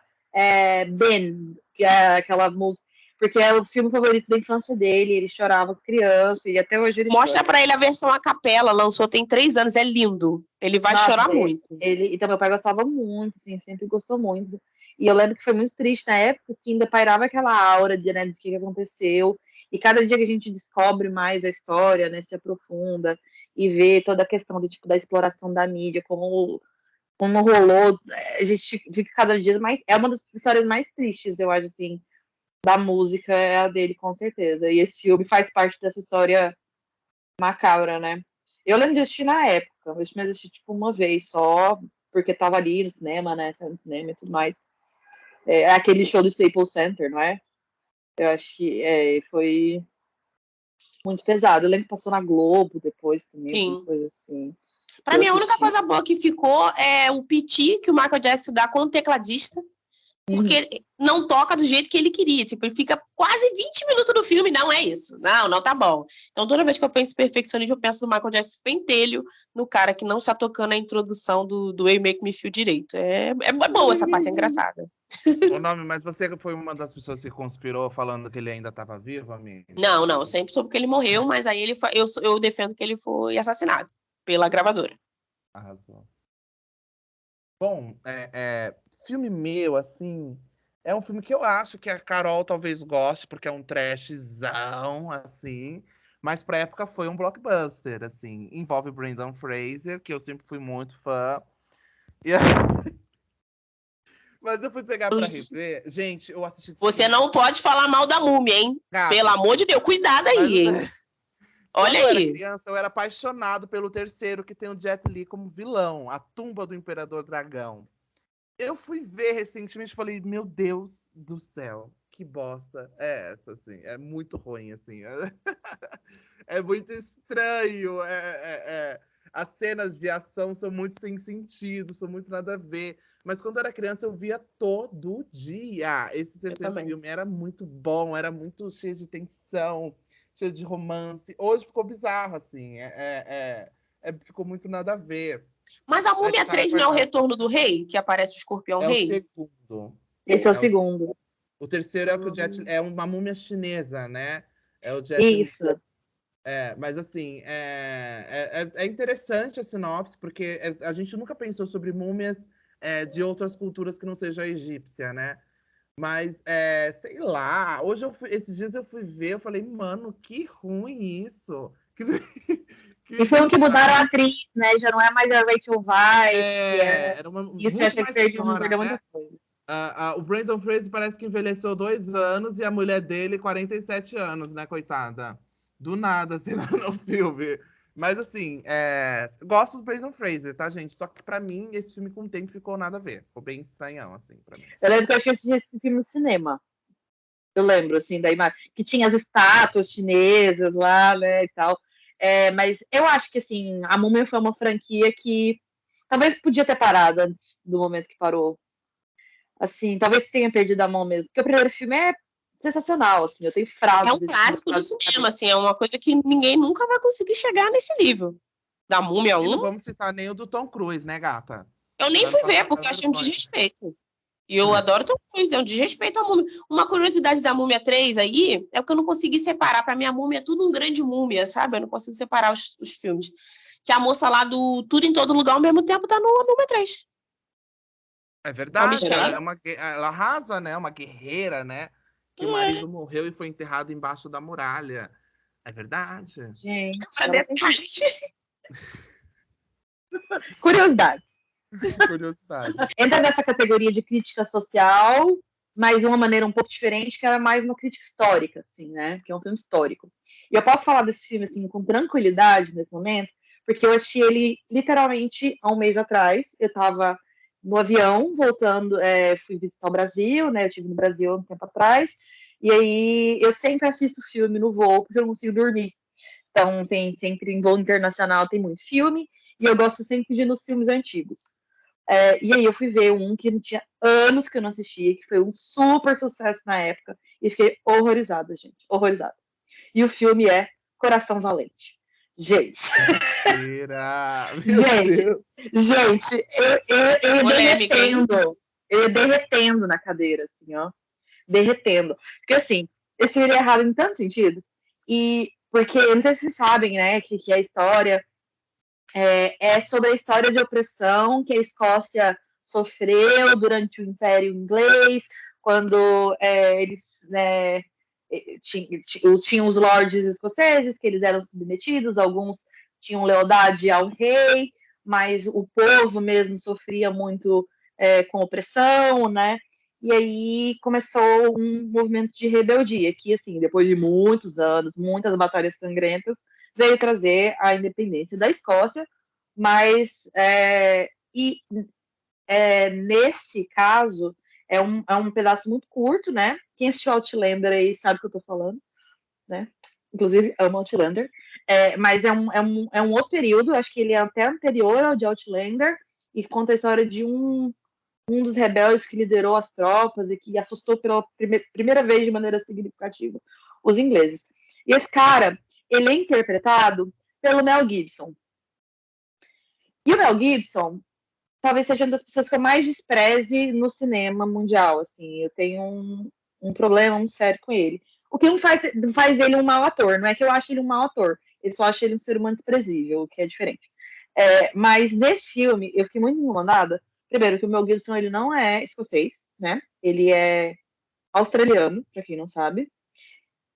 Ben, que é aquela música, porque é o filme favorito da infância dele, ele chorava criança, e até hoje ele Mostra chora. pra ele a versão a capela, lançou tem 3 anos, é lindo. Ele vai chorar muito. Então, meu pai gostava muito, assim, sempre gostou muito. E eu lembro que foi muito triste na época, que ainda pairava aquela aura de, né, do que aconteceu. E cada dia que a gente descobre mais a história, né, se aprofunda e vê toda a questão de, tipo, da exploração da mídia, como rolou, a gente fica cada dia mais. É uma das histórias mais tristes, eu acho, assim, da música, é a dele, com certeza. E esse filme faz parte dessa história macabra, né? Eu lembro de assistir na época, eu assisti tipo uma vez só, porque tava ali no cinema, né? Saiu no cinema e tudo mais. Aquele show do Staples Center, não é? Eu acho que foi muito pesado. Eu lembro que passou na Globo depois também, Sim. Coisa assim. Pra mim, a única coisa boa que ficou é o piti que o Michael Jackson dá com o tecladista, porque não toca do jeito que ele queria. Tipo, ele fica quase 20 minutos do filme, não é isso. Não tá bom. Então, toda vez que eu penso em perfeccionismo, eu penso no Michael Jackson pentelho, no cara que não está tocando a introdução do You Make Me Feel direito. É boa essa parte, é engraçada. O nome, mas você foi uma das pessoas que conspirou falando que ele ainda estava vivo, amigo? Não, eu sempre soube que ele morreu, mas aí eu defendo que ele foi assassinado pela gravadora. Arrasou. Bom, filme meu, assim, é um filme que eu acho que a Carol talvez goste, porque é um trashzão, assim, mas pra época foi um blockbuster, assim. Envolve Brendan Fraser, que eu sempre fui muito fã. E Mas eu fui pegar pra rever. Gente, eu assisti... Você não pode falar mal da Múmia, hein? Gata. Pelo amor de Deus, cuidado aí, hein? Olha Quando eu aí. era criança, eu era apaixonado pelo terceiro, que tem o Jet Li como vilão, A Tumba do Imperador Dragão. Eu fui ver recentemente e falei, meu Deus do céu, que bosta é essa, assim? É muito ruim, assim. É muito estranho. As cenas de ação são muito sem sentido, são muito nada a ver. Mas quando eu era criança, eu via todo dia. Esse terceiro filme era muito bom, era muito cheio de tensão, cheio de romance. Hoje ficou bizarro, assim. Ficou muito nada a ver. Mas a Múmia 3 não é o Retorno do Rei? Que aparece o Escorpião É Rei? o segundo. Esse é o segundo. O terceiro é o que o Jet é uma múmia chinesa, né? É o Jet Isso. Li. Mas assim, é interessante a sinopse, porque a gente nunca pensou sobre múmias de outras culturas que não seja a egípcia, né? Mas, sei lá, esses dias eu fui ver, eu falei, mano, que ruim isso. E foi um que mudaram a atriz, né? Já não é mais a Rachel Weisz. Era isso eu achei que perdeu muita coisa. O Brendan Fraser parece que envelheceu 2 anos e a mulher dele 47 anos, né, coitada? Do nada, assim, no filme. Mas, assim, gosto do Brendan Fraser, tá, gente? Só que, pra mim, esse filme com o tempo ficou nada a ver. Ficou bem estranhão, assim, pra mim. Eu lembro que eu assisti esse filme no cinema. Eu lembro, assim, da imagem. Que tinha as estátuas chinesas lá, né, e tal. Mas eu acho que, assim, a Múmia foi uma franquia que talvez podia ter parado antes do momento que parou. Assim, talvez tenha perdido a mão mesmo. Porque o primeiro filme é sensacional, assim, eu tenho frases. É um clássico do cinema, assim, é uma coisa que ninguém nunca vai conseguir chegar nesse nível. Da Múmia 1. E não vamos citar nem o do Tom Cruise, né, gata? Eu nem fui ver, porque eu achei um desrespeito. E eu adoro Tom Cruise, é um desrespeito à Múmia. Uma curiosidade da Múmia 3 aí é que eu não consegui separar. Pra mim, a Múmia é tudo um grande múmia, sabe? Eu não consigo separar os filmes. Que a moça lá do Tudo em Todo Lugar ao mesmo tempo tá no Múmia 3. É verdade, ela arrasa, né? Uma guerreira, né? Que o marido morreu e foi enterrado embaixo da muralha. É verdade. Gente, curiosidades. Entra nessa categoria de crítica social, mas de uma maneira um pouco diferente, que era mais uma crítica histórica, assim, né? Que é um filme histórico. E eu posso falar desse filme, assim, com tranquilidade nesse momento, porque eu assisti ele literalmente há um mês atrás. Eu estava no avião, voltando, fui visitar o Brasil, né? Eu estive no Brasil há um tempo atrás, e aí eu sempre assisto filme no voo, porque eu não consigo dormir. Então, sempre em voo internacional tem muito filme, e eu gosto sempre de ir nos filmes antigos. E aí eu fui ver um que tinha anos que eu não assistia, que foi um super sucesso na época, e fiquei horrorizada, gente, horrorizada. E o filme é Coração Valente. Gente, eu ia derretendo na cadeira, assim, ó, derretendo. Porque, assim, esse filme é errado em tantos sentidos, e porque, eu não sei se vocês sabem, né, que a história é sobre a história de opressão que a Escócia sofreu durante o Império Inglês, quando eles, né, tinham os lordes escoceses, que eles eram submetidos, alguns tinham lealdade ao rei, mas o povo mesmo sofria muito com opressão, né? E aí começou um movimento de rebeldia, que, assim, depois de muitos anos, muitas batalhas sangrentas, veio trazer a independência da Escócia, mas nesse caso é um pedaço muito curto, né? Quem assistiu Outlander aí sabe o que eu tô falando, né? Inclusive, amo Outlander. Mas é um outro período, acho que ele é até anterior ao de Outlander, e conta a história de um dos rebeldes que liderou as tropas e que assustou pela primeira vez de maneira significativa os ingleses. E esse cara, ele é interpretado pelo Mel Gibson. E o Mel Gibson talvez seja uma das pessoas que eu mais despreze no cinema mundial, assim. Eu tenho um problema muito sério com ele. O que não faz ele um mau ator, não é que eu acho ele um mau ator, eu só acho ele um ser humano desprezível, o que é diferente. Mas nesse filme, eu fiquei muito incomodada. Primeiro, que o Mel Gibson, ele não é escocês, né? Ele é australiano, para quem não sabe.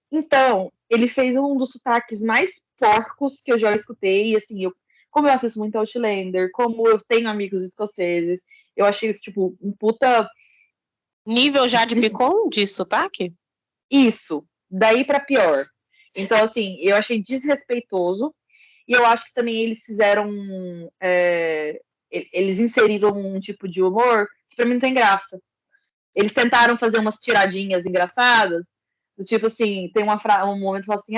Então, ele fez um dos sotaques mais porcos que eu já escutei, e assim, como eu assisto muito Outlander, como eu tenho amigos escoceses, eu achei isso, tipo, um puta... Nível Jade Picon de sotaque? Isso, daí pra pior. Então, assim, eu achei desrespeitoso, e eu acho que também eles fizeram... eles inseriram um tipo de humor que pra mim não tem graça. Eles tentaram fazer umas tiradinhas engraçadas, do tipo assim, tem um momento que fala assim,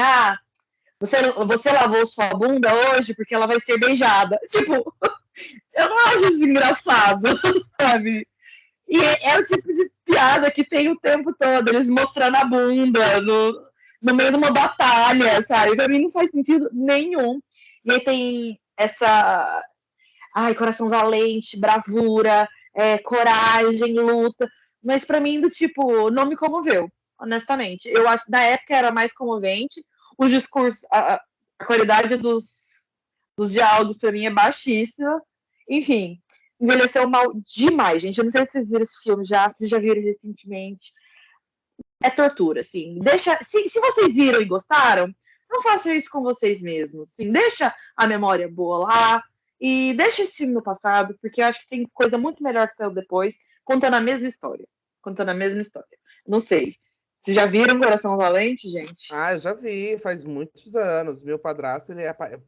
você lavou sua bunda hoje porque ela vai ser beijada. Tipo, eu não acho isso engraçado, sabe? E é o tipo de piada que tem o tempo todo, eles mostrando a bunda no meio de uma batalha, sabe? Pra mim não faz sentido nenhum. E aí tem essa... Ai, coração valente, bravura, coragem, luta. Mas pra mim, do tipo, não me comoveu, honestamente. Eu acho que na época era mais comovente. O discurso, a qualidade dos diálogos pra mim é baixíssima. Enfim, envelheceu mal demais, gente. Eu não sei se vocês viram esse filme já, se já viram recentemente. É tortura, assim. Deixa, se vocês viram e gostaram, não façam isso com vocês mesmos. Assim, deixa a memória boa lá e deixa esse filme no passado, porque eu acho que tem coisa muito melhor que saiu depois, contando a mesma história. Contando a mesma história. Não sei. Vocês já viram Coração Valente, gente? Eu já vi, faz muitos anos. Meu padrasto,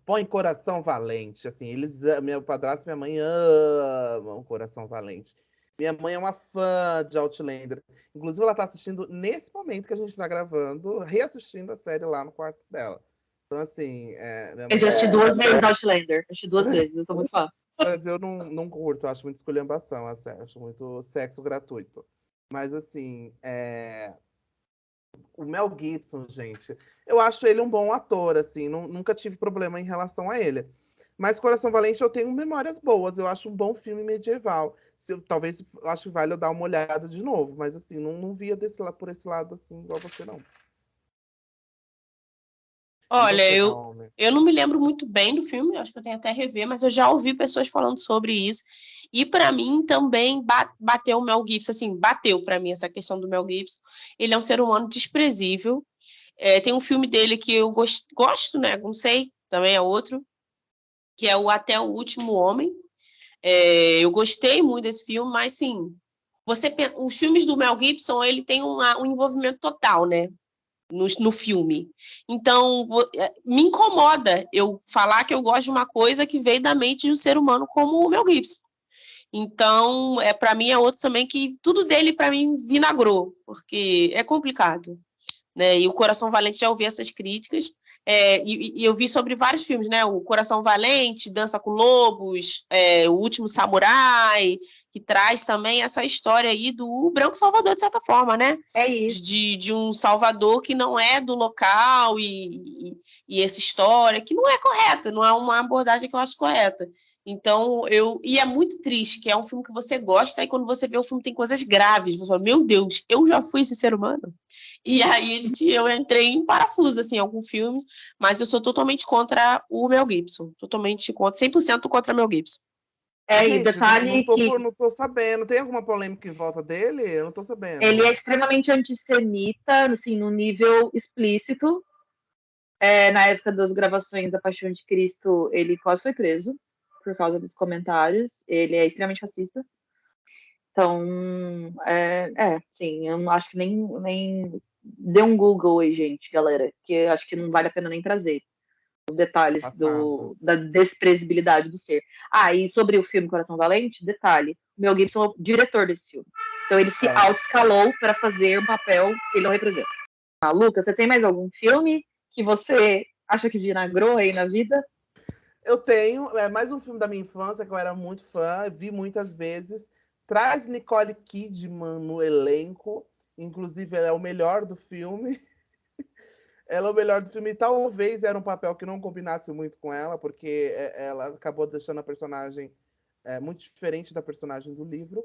põe Coração Valente, assim, meu padrasto e minha mãe amam Coração Valente. Minha mãe é uma fã de Outlander. Inclusive, ela tá assistindo nesse momento que a gente tá gravando, reassistindo a série lá no quarto dela. Então, assim, minha Eu mãe já assisti 2 vezes Outlander. Eu assisti 2 vezes, eu sou muito fã. Mas eu não curto, eu acho muito esculhambação, a série, acho muito sexo gratuito. Mas, assim, o Mel Gibson, gente, eu acho ele um bom ator, assim, nunca tive problema em relação a ele. Mas Coração Valente eu tenho memórias boas, eu acho um bom filme medieval. Talvez eu acho que vale eu dar uma olhada de novo, mas assim, não via por esse lado assim, igual você, não. Olha, você, eu não me lembro muito bem do filme, acho que eu tenho até rever, mas eu já ouvi pessoas falando sobre isso. E para mim também bateu o Mel Gibson, assim, bateu para mim essa questão do Mel Gibson. Ele é um ser humano desprezível. Tem um filme dele que eu gosto, né? Não sei, também é outro, que é o Até o Último Homem. Eu gostei muito desse filme, mas sim, os filmes do Mel Gibson, ele tem um envolvimento total, né? No filme. Então, me incomoda eu falar que eu gosto de uma coisa que veio da mente de um ser humano como o Mel Gibson. Então, para mim é outro também que tudo dele para mim vinagrou, porque é complicado, né? E o Coração Valente já ouvi essas críticas. E eu vi sobre vários filmes, né? O Coração Valente, Dança com Lobos, O Último Samurai, que traz também essa história aí do Branco Salvador, de certa forma, né? É isso. De um Salvador que não é do local e essa história que não é correta, não é uma abordagem que eu acho correta. Então, e é muito triste, que é um filme que você gosta e quando você vê o filme tem coisas graves, você fala, meu Deus, eu já fui esse ser humano? E aí eu entrei em parafuso, assim, em alguns filmes, mas eu sou totalmente contra o Mel Gibson. Totalmente contra, 100% contra o Mel Gibson. E detalhe que... Não tô sabendo. Tem alguma polêmica em volta dele? Eu não tô sabendo. Ele é extremamente antissemita, assim, no nível explícito. Na época das gravações da Paixão de Cristo, ele quase foi preso por causa dos comentários. Ele é extremamente racista. Então, sim, eu acho que nem dê um Google aí, gente, galera, que eu acho que não vale a pena nem trazer os detalhes da desprezabilidade do ser. E sobre o filme Coração Valente, detalhe, o Mel Gibson é o diretor desse filme. Então ele se auto-escalou para fazer um papel que ele não representa. Lucas, você tem mais algum filme que você acha que vinagrou aí na vida? Eu tenho, mais um filme da minha infância que eu era muito fã, vi muitas vezes. Traz Nicole Kidman no elenco, inclusive ela é o melhor do filme. Ela é o melhor do filme, e talvez era um papel que não combinasse muito com ela, porque ela acabou deixando a personagem muito diferente da personagem do livro,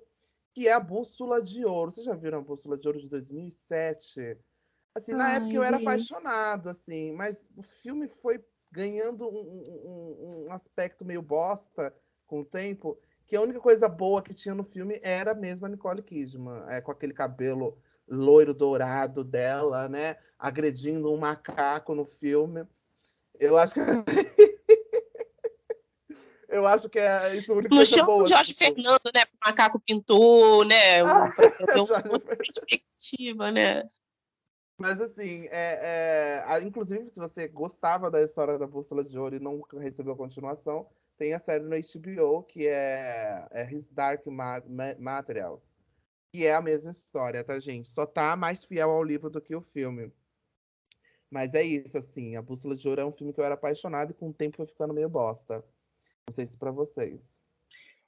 que é a Bússola de Ouro. Vocês já viram a Bússola de Ouro de 2007? Assim, na época eu era apaixonado, assim, mas o filme foi ganhando um aspecto meio bosta com o tempo, que a única coisa boa que tinha no filme era mesmo a Nicole Kidman, com aquele cabelo loiro dourado dela, né? Agredindo um macaco no filme. Eu acho que Eu acho que é isso a única No coisa chão, boa. o Jorge Fernando, né? O macaco pintou, né? Pra ter Jorge outra perspectiva, né? Mas assim, inclusive, se você gostava da história da Bússola de Ouro e não recebeu a continuação, tem a série no HBO, que é His Dark Materials, que é a mesma história, tá, gente? Só tá mais fiel ao livro do que o filme. Mas é isso, assim, A Bússola de Ouro é um filme que eu era apaixonado e com o tempo foi ficando meio bosta. Não sei se pra vocês.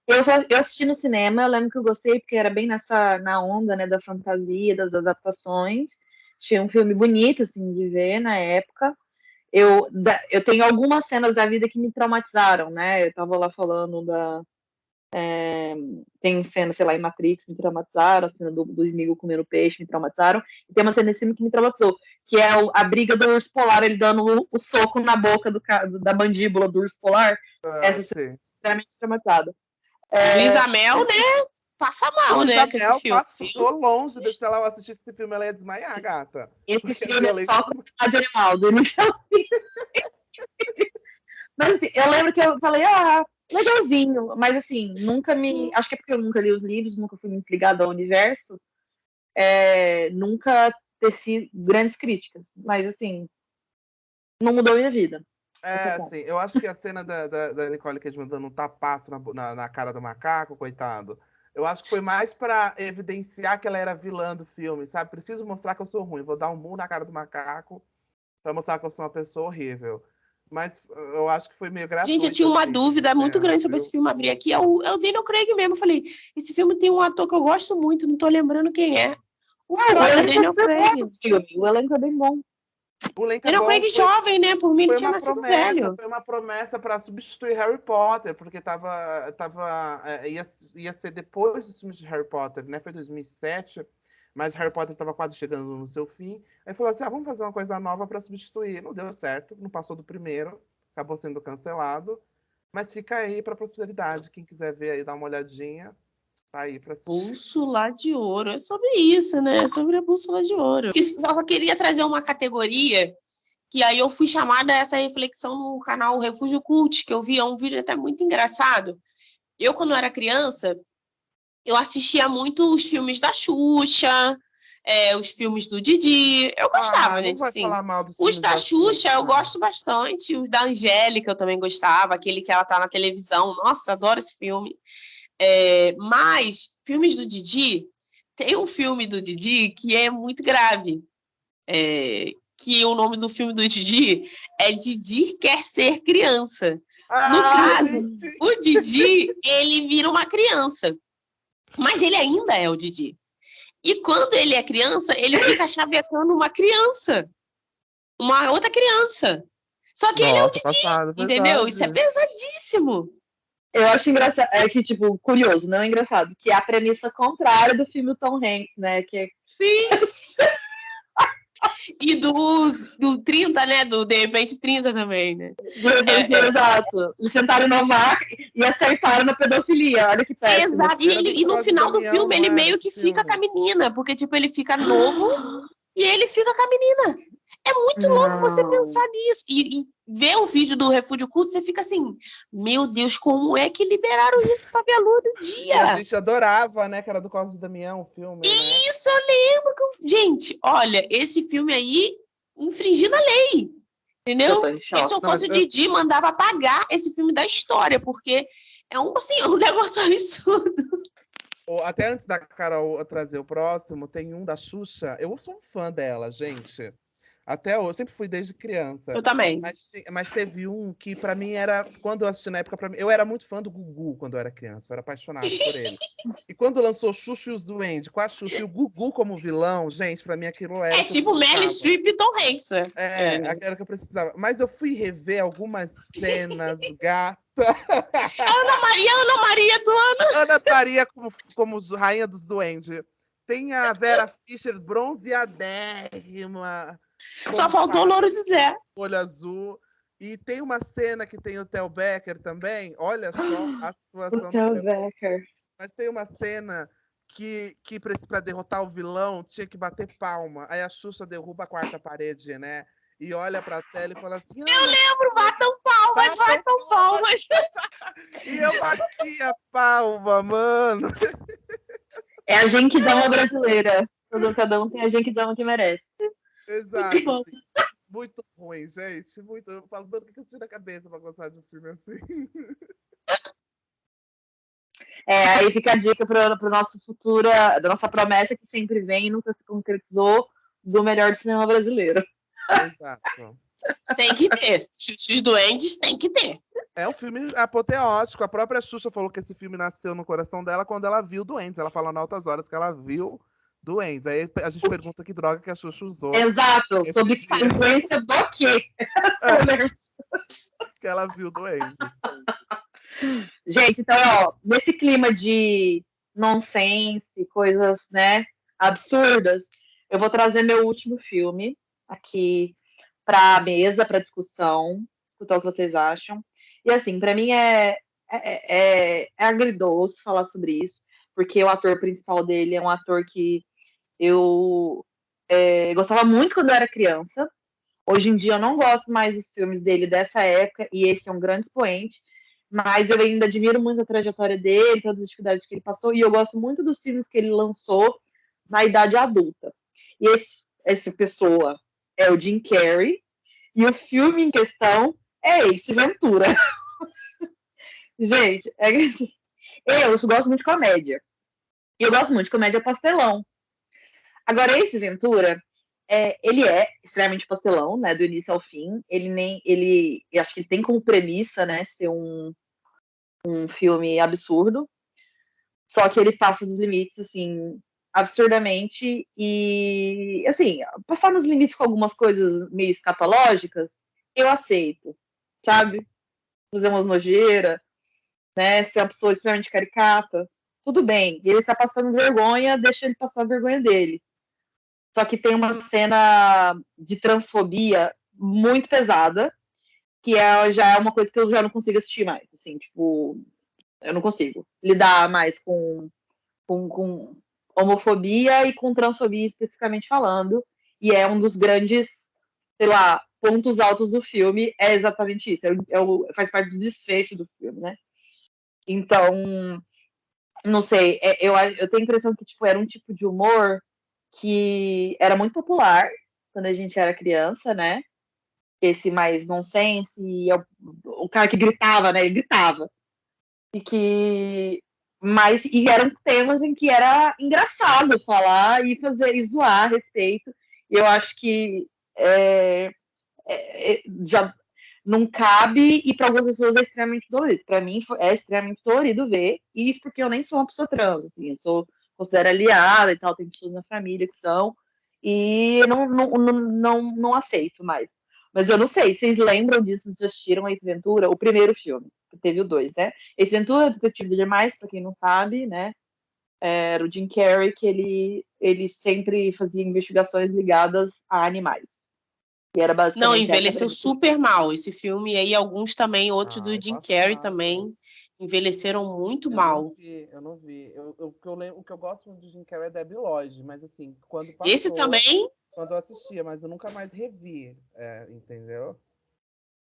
Eu assisti no cinema, eu lembro que eu gostei, porque era bem na onda, né, da fantasia, das adaptações. Tinha um filme bonito, assim, de ver na época. Eu tenho algumas cenas da vida que me traumatizaram, né? Eu tava lá falando tem cena, sei lá, em Matrix me traumatizaram, a cena do Sméagol comendo peixe me traumatizaram, e tem uma cena nesse filme que me traumatizou, que é a briga do urso polar, ele dando o soco na boca da mandíbula do urso polar. Essa cena é extremamente traumatizada. Luiz Amel, né? Passa mal, né? Com esse filme. Passou longe de se ela assistisse esse filme, ela ia desmaiar, gata. Esse filme é só com de animal, do início ao fim. Mas assim, eu lembro que eu falei, legalzinho, mas assim, nunca me. Acho que é porque eu nunca li os livros, nunca fui muito ligada ao universo, nunca teci grandes críticas, mas assim, não mudou minha vida. Assim, eu acho que a cena da Nicole Kidman dando um tapaço na cara do macaco, coitado, eu acho que foi mais pra evidenciar que ela era vilã do filme, sabe? Preciso mostrar que eu sou ruim, vou dar um murro na cara do macaco pra mostrar que eu sou uma pessoa horrível. Mas eu acho que foi meio gratuito. Gente, eu tinha uma assim, dúvida muito grande sobre esse filme. Abri aqui, é o Daniel Craig mesmo. Eu falei, esse filme tem um ator que eu gosto muito, não tô lembrando quem é. O Daniel Craig. O elenco é bem bom. O elenco é Daniel bom, Craig jovem, né? Por mim, ele tinha nascido velho. Foi uma promessa para substituir Harry Potter, porque ia ser depois dos filmes de Harry Potter, né? Foi 2007, mas Harry Potter estava quase chegando no seu fim. Aí falou assim: vamos fazer uma coisa nova para substituir. Não deu certo, não passou do primeiro, acabou sendo cancelado. Mas fica aí para a posteridade. Quem quiser ver aí, dá uma olhadinha. Tá aí para assistir. Bússola de Ouro. É sobre isso, né? É sobre a Bússola de Ouro. Só queria trazer uma categoria que aí eu fui chamada a essa reflexão no canal Refúgio Cult, que eu via um vídeo até muito engraçado. Eu, quando era criança, eu assistia muito os filmes da Xuxa, os filmes do Didi. Eu gostava, gente, sim. Os da Xuxa eu gosto bastante. Os da Angélica eu também gostava. Aquele que ela tá na televisão. Nossa, adoro esse filme. Mas, filmes do Didi, tem um filme do Didi que é muito grave. Que o nome do filme do Didi é Didi Quer Ser Criança. No caso, o Didi, ele vira uma criança. Mas ele ainda é o Didi. E quando ele é criança, ele fica chavecando uma criança. Uma outra criança. Só que ele é o Didi, entendeu? Isso é pesadíssimo. Eu acho engraçado, tipo, curioso, não é engraçado, que é a premissa contrária do filme Tom Hanks, né? Que Sim! E do 30, né? Do De Repente 30 também, né? Exato. Eles tentaram inovar e acertaram na pedofilia. Olha que péssimo. Exato. E no final do filme, ele meio que fica com a menina, porque, tipo, ele fica novo e ele fica com a menina. É muito louco você pensar nisso. E ver o vídeo do Refúgio Culto, você fica assim, meu Deus, como é que liberaram isso pra ver a lua do dia? E a gente adorava, né? Que era do Cosme Damião, o filme, Isso, eu lembro. Gente, olha, esse filme aí, infringindo a lei. Entendeu? Se eu fosse o Didi, mandava apagar esse filme da história, porque é um negócio absurdo. Até antes da Carol trazer o próximo, tem um da Xuxa. Eu sou um fã dela, gente. Até eu sempre fui desde criança. Eu também. Mas teve um que pra mim era... Quando eu assisti na época, eu era muito fã do Gugu quando eu era criança. Eu era apaixonado por ele. E quando lançou Xuxa e os Duendes, com a Xuxa e o Gugu como vilão, gente, pra mim aquilo era... tipo Meryl Streep e Tom Hanks. Era o que eu precisava. Mas eu fui rever algumas cenas, gata. Ana Maria do ano. Ana Maria como rainha dos duendes. Tem a Vera Fischer bronzeadérrima. Só faltou o Louro de Zé. Olho azul. E tem uma cena que tem o Theo Becker também. Olha só a situação. O Theo Becker. Mas tem uma cena que para derrotar o vilão tinha que bater palma. Aí a Xuxa derruba a quarta parede, né? E olha pra tela e fala assim... Eu lembro, batam palmas. Palma, mano. É a Genkidama brasileira. Cada um tem a Genkidama que merece. Exato. Assim. Muito ruim, gente. Muito. Eu falo, mano, o que eu tiro a cabeça pra gostar de um filme assim? Aí fica a dica para o nosso futuro, da nossa promessa que sempre vem e nunca se concretizou, do melhor do cinema brasileiro. Exato. Tem que ter. Os Duendes tem que ter. É um filme apoteótico. A própria Xuxa falou que esse filme nasceu no coração dela quando ela viu Duendes. Ela fala em altas horas que ela viu Duendes. Aí a gente pergunta que droga que a Xuxa usou. Exato. Sob influência do quê? Que ela viu Duendes. Gente, então, ó, nesse clima de nonsense, coisas, né, absurdas, eu vou trazer meu último filme aqui para a mesa, para discussão, escutar o que vocês acham. E assim, para mim é agridoce falar sobre isso, porque o ator principal dele é um ator que eu gostava muito quando eu era criança. Hoje em dia eu não gosto mais dos filmes dele dessa época, e esse é um grande expoente, mas eu ainda admiro muito a trajetória dele, todas as dificuldades que ele passou, e eu gosto muito dos filmes que ele lançou na idade adulta. E essa pessoa é o Jim Carrey, e o filme em questão é Ace Ventura. Gente, eu gosto muito de comédia. E eu gosto muito de comédia pastelão. Agora, Ace Ventura, ele é extremamente pastelão, né, do início ao fim. Eu acho que ele tem como premissa, né, ser um filme absurdo. Só que ele passa dos limites, assim, absurdamente. E, assim, passar nos limites com algumas coisas meio escatológicas, eu aceito, sabe? Fazer umas nojeiras, né? Ser uma pessoa extremamente caricata, tudo bem. Ele tá passando vergonha, deixa ele passar a vergonha dele. Só que tem uma cena de transfobia muito pesada, que já é uma coisa que eu já não consigo assistir mais, assim, tipo, eu não consigo lidar mais com homofobia e com transfobia especificamente falando, e é um dos grandes, sei lá, pontos altos do filme, é exatamente isso, faz parte do desfecho do filme, né? Então, não sei, eu tenho a impressão que, tipo, era um tipo de humor que era muito popular quando a gente era criança, né? Esse mais nonsense, e o cara que gritava, né? Ele gritava. E eram temas em que era engraçado falar e fazer e zoar a respeito. E eu acho que já não cabe, e para algumas pessoas é extremamente dolorido. Para mim é extremamente dolorido ver, e isso porque eu nem sou uma pessoa trans, assim, eu sou considero aliada e tal, tem pessoas na família que são, e não aceito mais. Mas eu não sei, vocês lembram disso? Vocês assistiram Ace Ventura? O primeiro filme, teve o 2, né? Ace Ventura, Detetive de Demais, para quem não sabe, né? Era o Jim Carrey, que ele sempre fazia investigações ligadas a animais. E era basicamente. Não, envelheceu super mal esse filme. E aí alguns também, outros do Jim Carrey também, envelheceram muito mal. Eu não vi. O que eu gosto muito de Jim Carrey é Debi Lloyd, mas assim, quando passou... Esse também? Quando eu assistia, mas eu nunca mais revi, entendeu?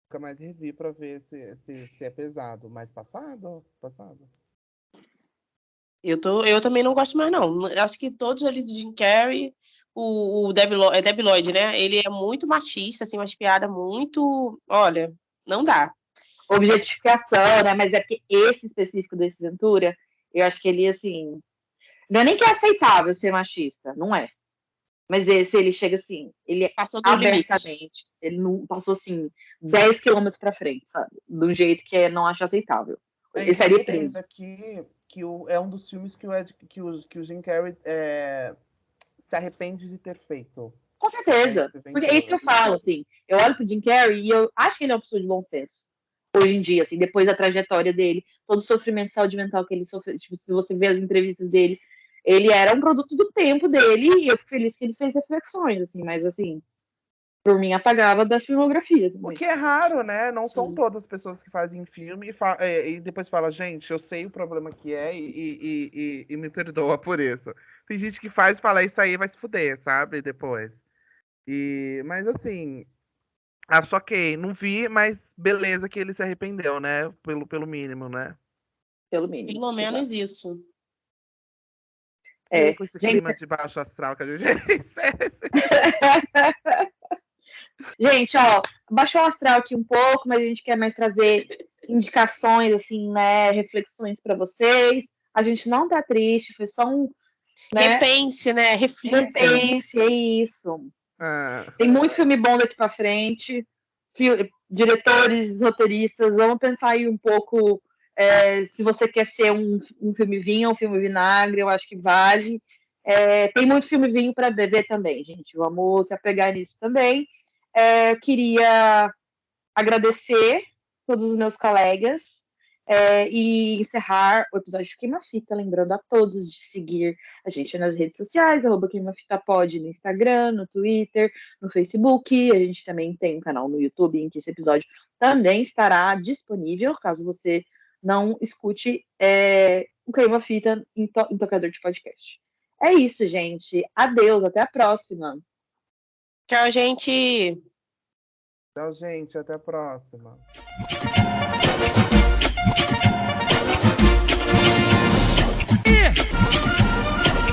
Nunca mais revi pra ver se é pesado. Mas passado? Eu também não gosto mais, não. Acho que todos ali do Jim Carrey, o Debi Lloyd, né? Ele é muito machista, assim, umas piadas muito... Olha, não dá. Objetificação, né? Mas é porque esse específico do Ace Ventura, eu acho que ele, assim... Não é nem que é aceitável ser machista, não é. Mas ele chega assim, ele passou do abertamente, limite. ele não passou assim 10 quilômetros para frente, sabe? De um jeito que não acho aceitável. Ele seria preso. Aqui que é um dos filmes que o Jim Carrey se arrepende de ter feito. Com certeza. Porque é isso que eu falo, assim. Eu olho pro Jim Carrey e eu acho que ele é uma pessoa de bom senso. Hoje em dia, assim, depois da trajetória dele, todo o sofrimento de saúde mental que ele sofreu, tipo, se você ver as entrevistas dele, ele era um produto do tempo dele, e eu fico feliz que ele fez reflexões, assim, mas assim, por mim apagava da filmografia também. O que é raro, né? Não são todas as pessoas que fazem filme e depois fala, gente, eu sei o problema que é e me perdoa por isso. Tem gente que faz e fala, isso aí vai se fuder, sabe? Depois. Mas assim, acho ok, não vi, mas beleza que ele se arrependeu, né? Pelo mínimo, né? Pelo mínimo. Pelo menos isso. Com esse clima de baixo astral que a gente Gente, ó, baixou o astral aqui um pouco, mas a gente quer mais trazer indicações, assim, né, reflexões para vocês. A gente não tá triste, foi só um... Né? Repense, né? Reflita. Repense, é isso. Tem muito filme bom daqui para frente. Diretores, roteiristas, vamos pensar aí um pouco se você quer ser um filme vinho ou um filme vinagre, eu acho que vale. Tem muito filme vinho para beber também, gente. Vamos se apegar nisso também. Eu queria agradecer todos os meus colegas e encerrar o episódio de Queima Fita, lembrando a todos de seguir a gente nas redes sociais, @QueimaFitaPod no Instagram, no Twitter, no Facebook. A gente também tem um canal no YouTube em que esse episódio também estará disponível, caso você não escute o Queima Fita em tocador de podcast. É isso, gente. Adeus, até a próxima. Tchau, gente. Tchau, gente. Até a próxima.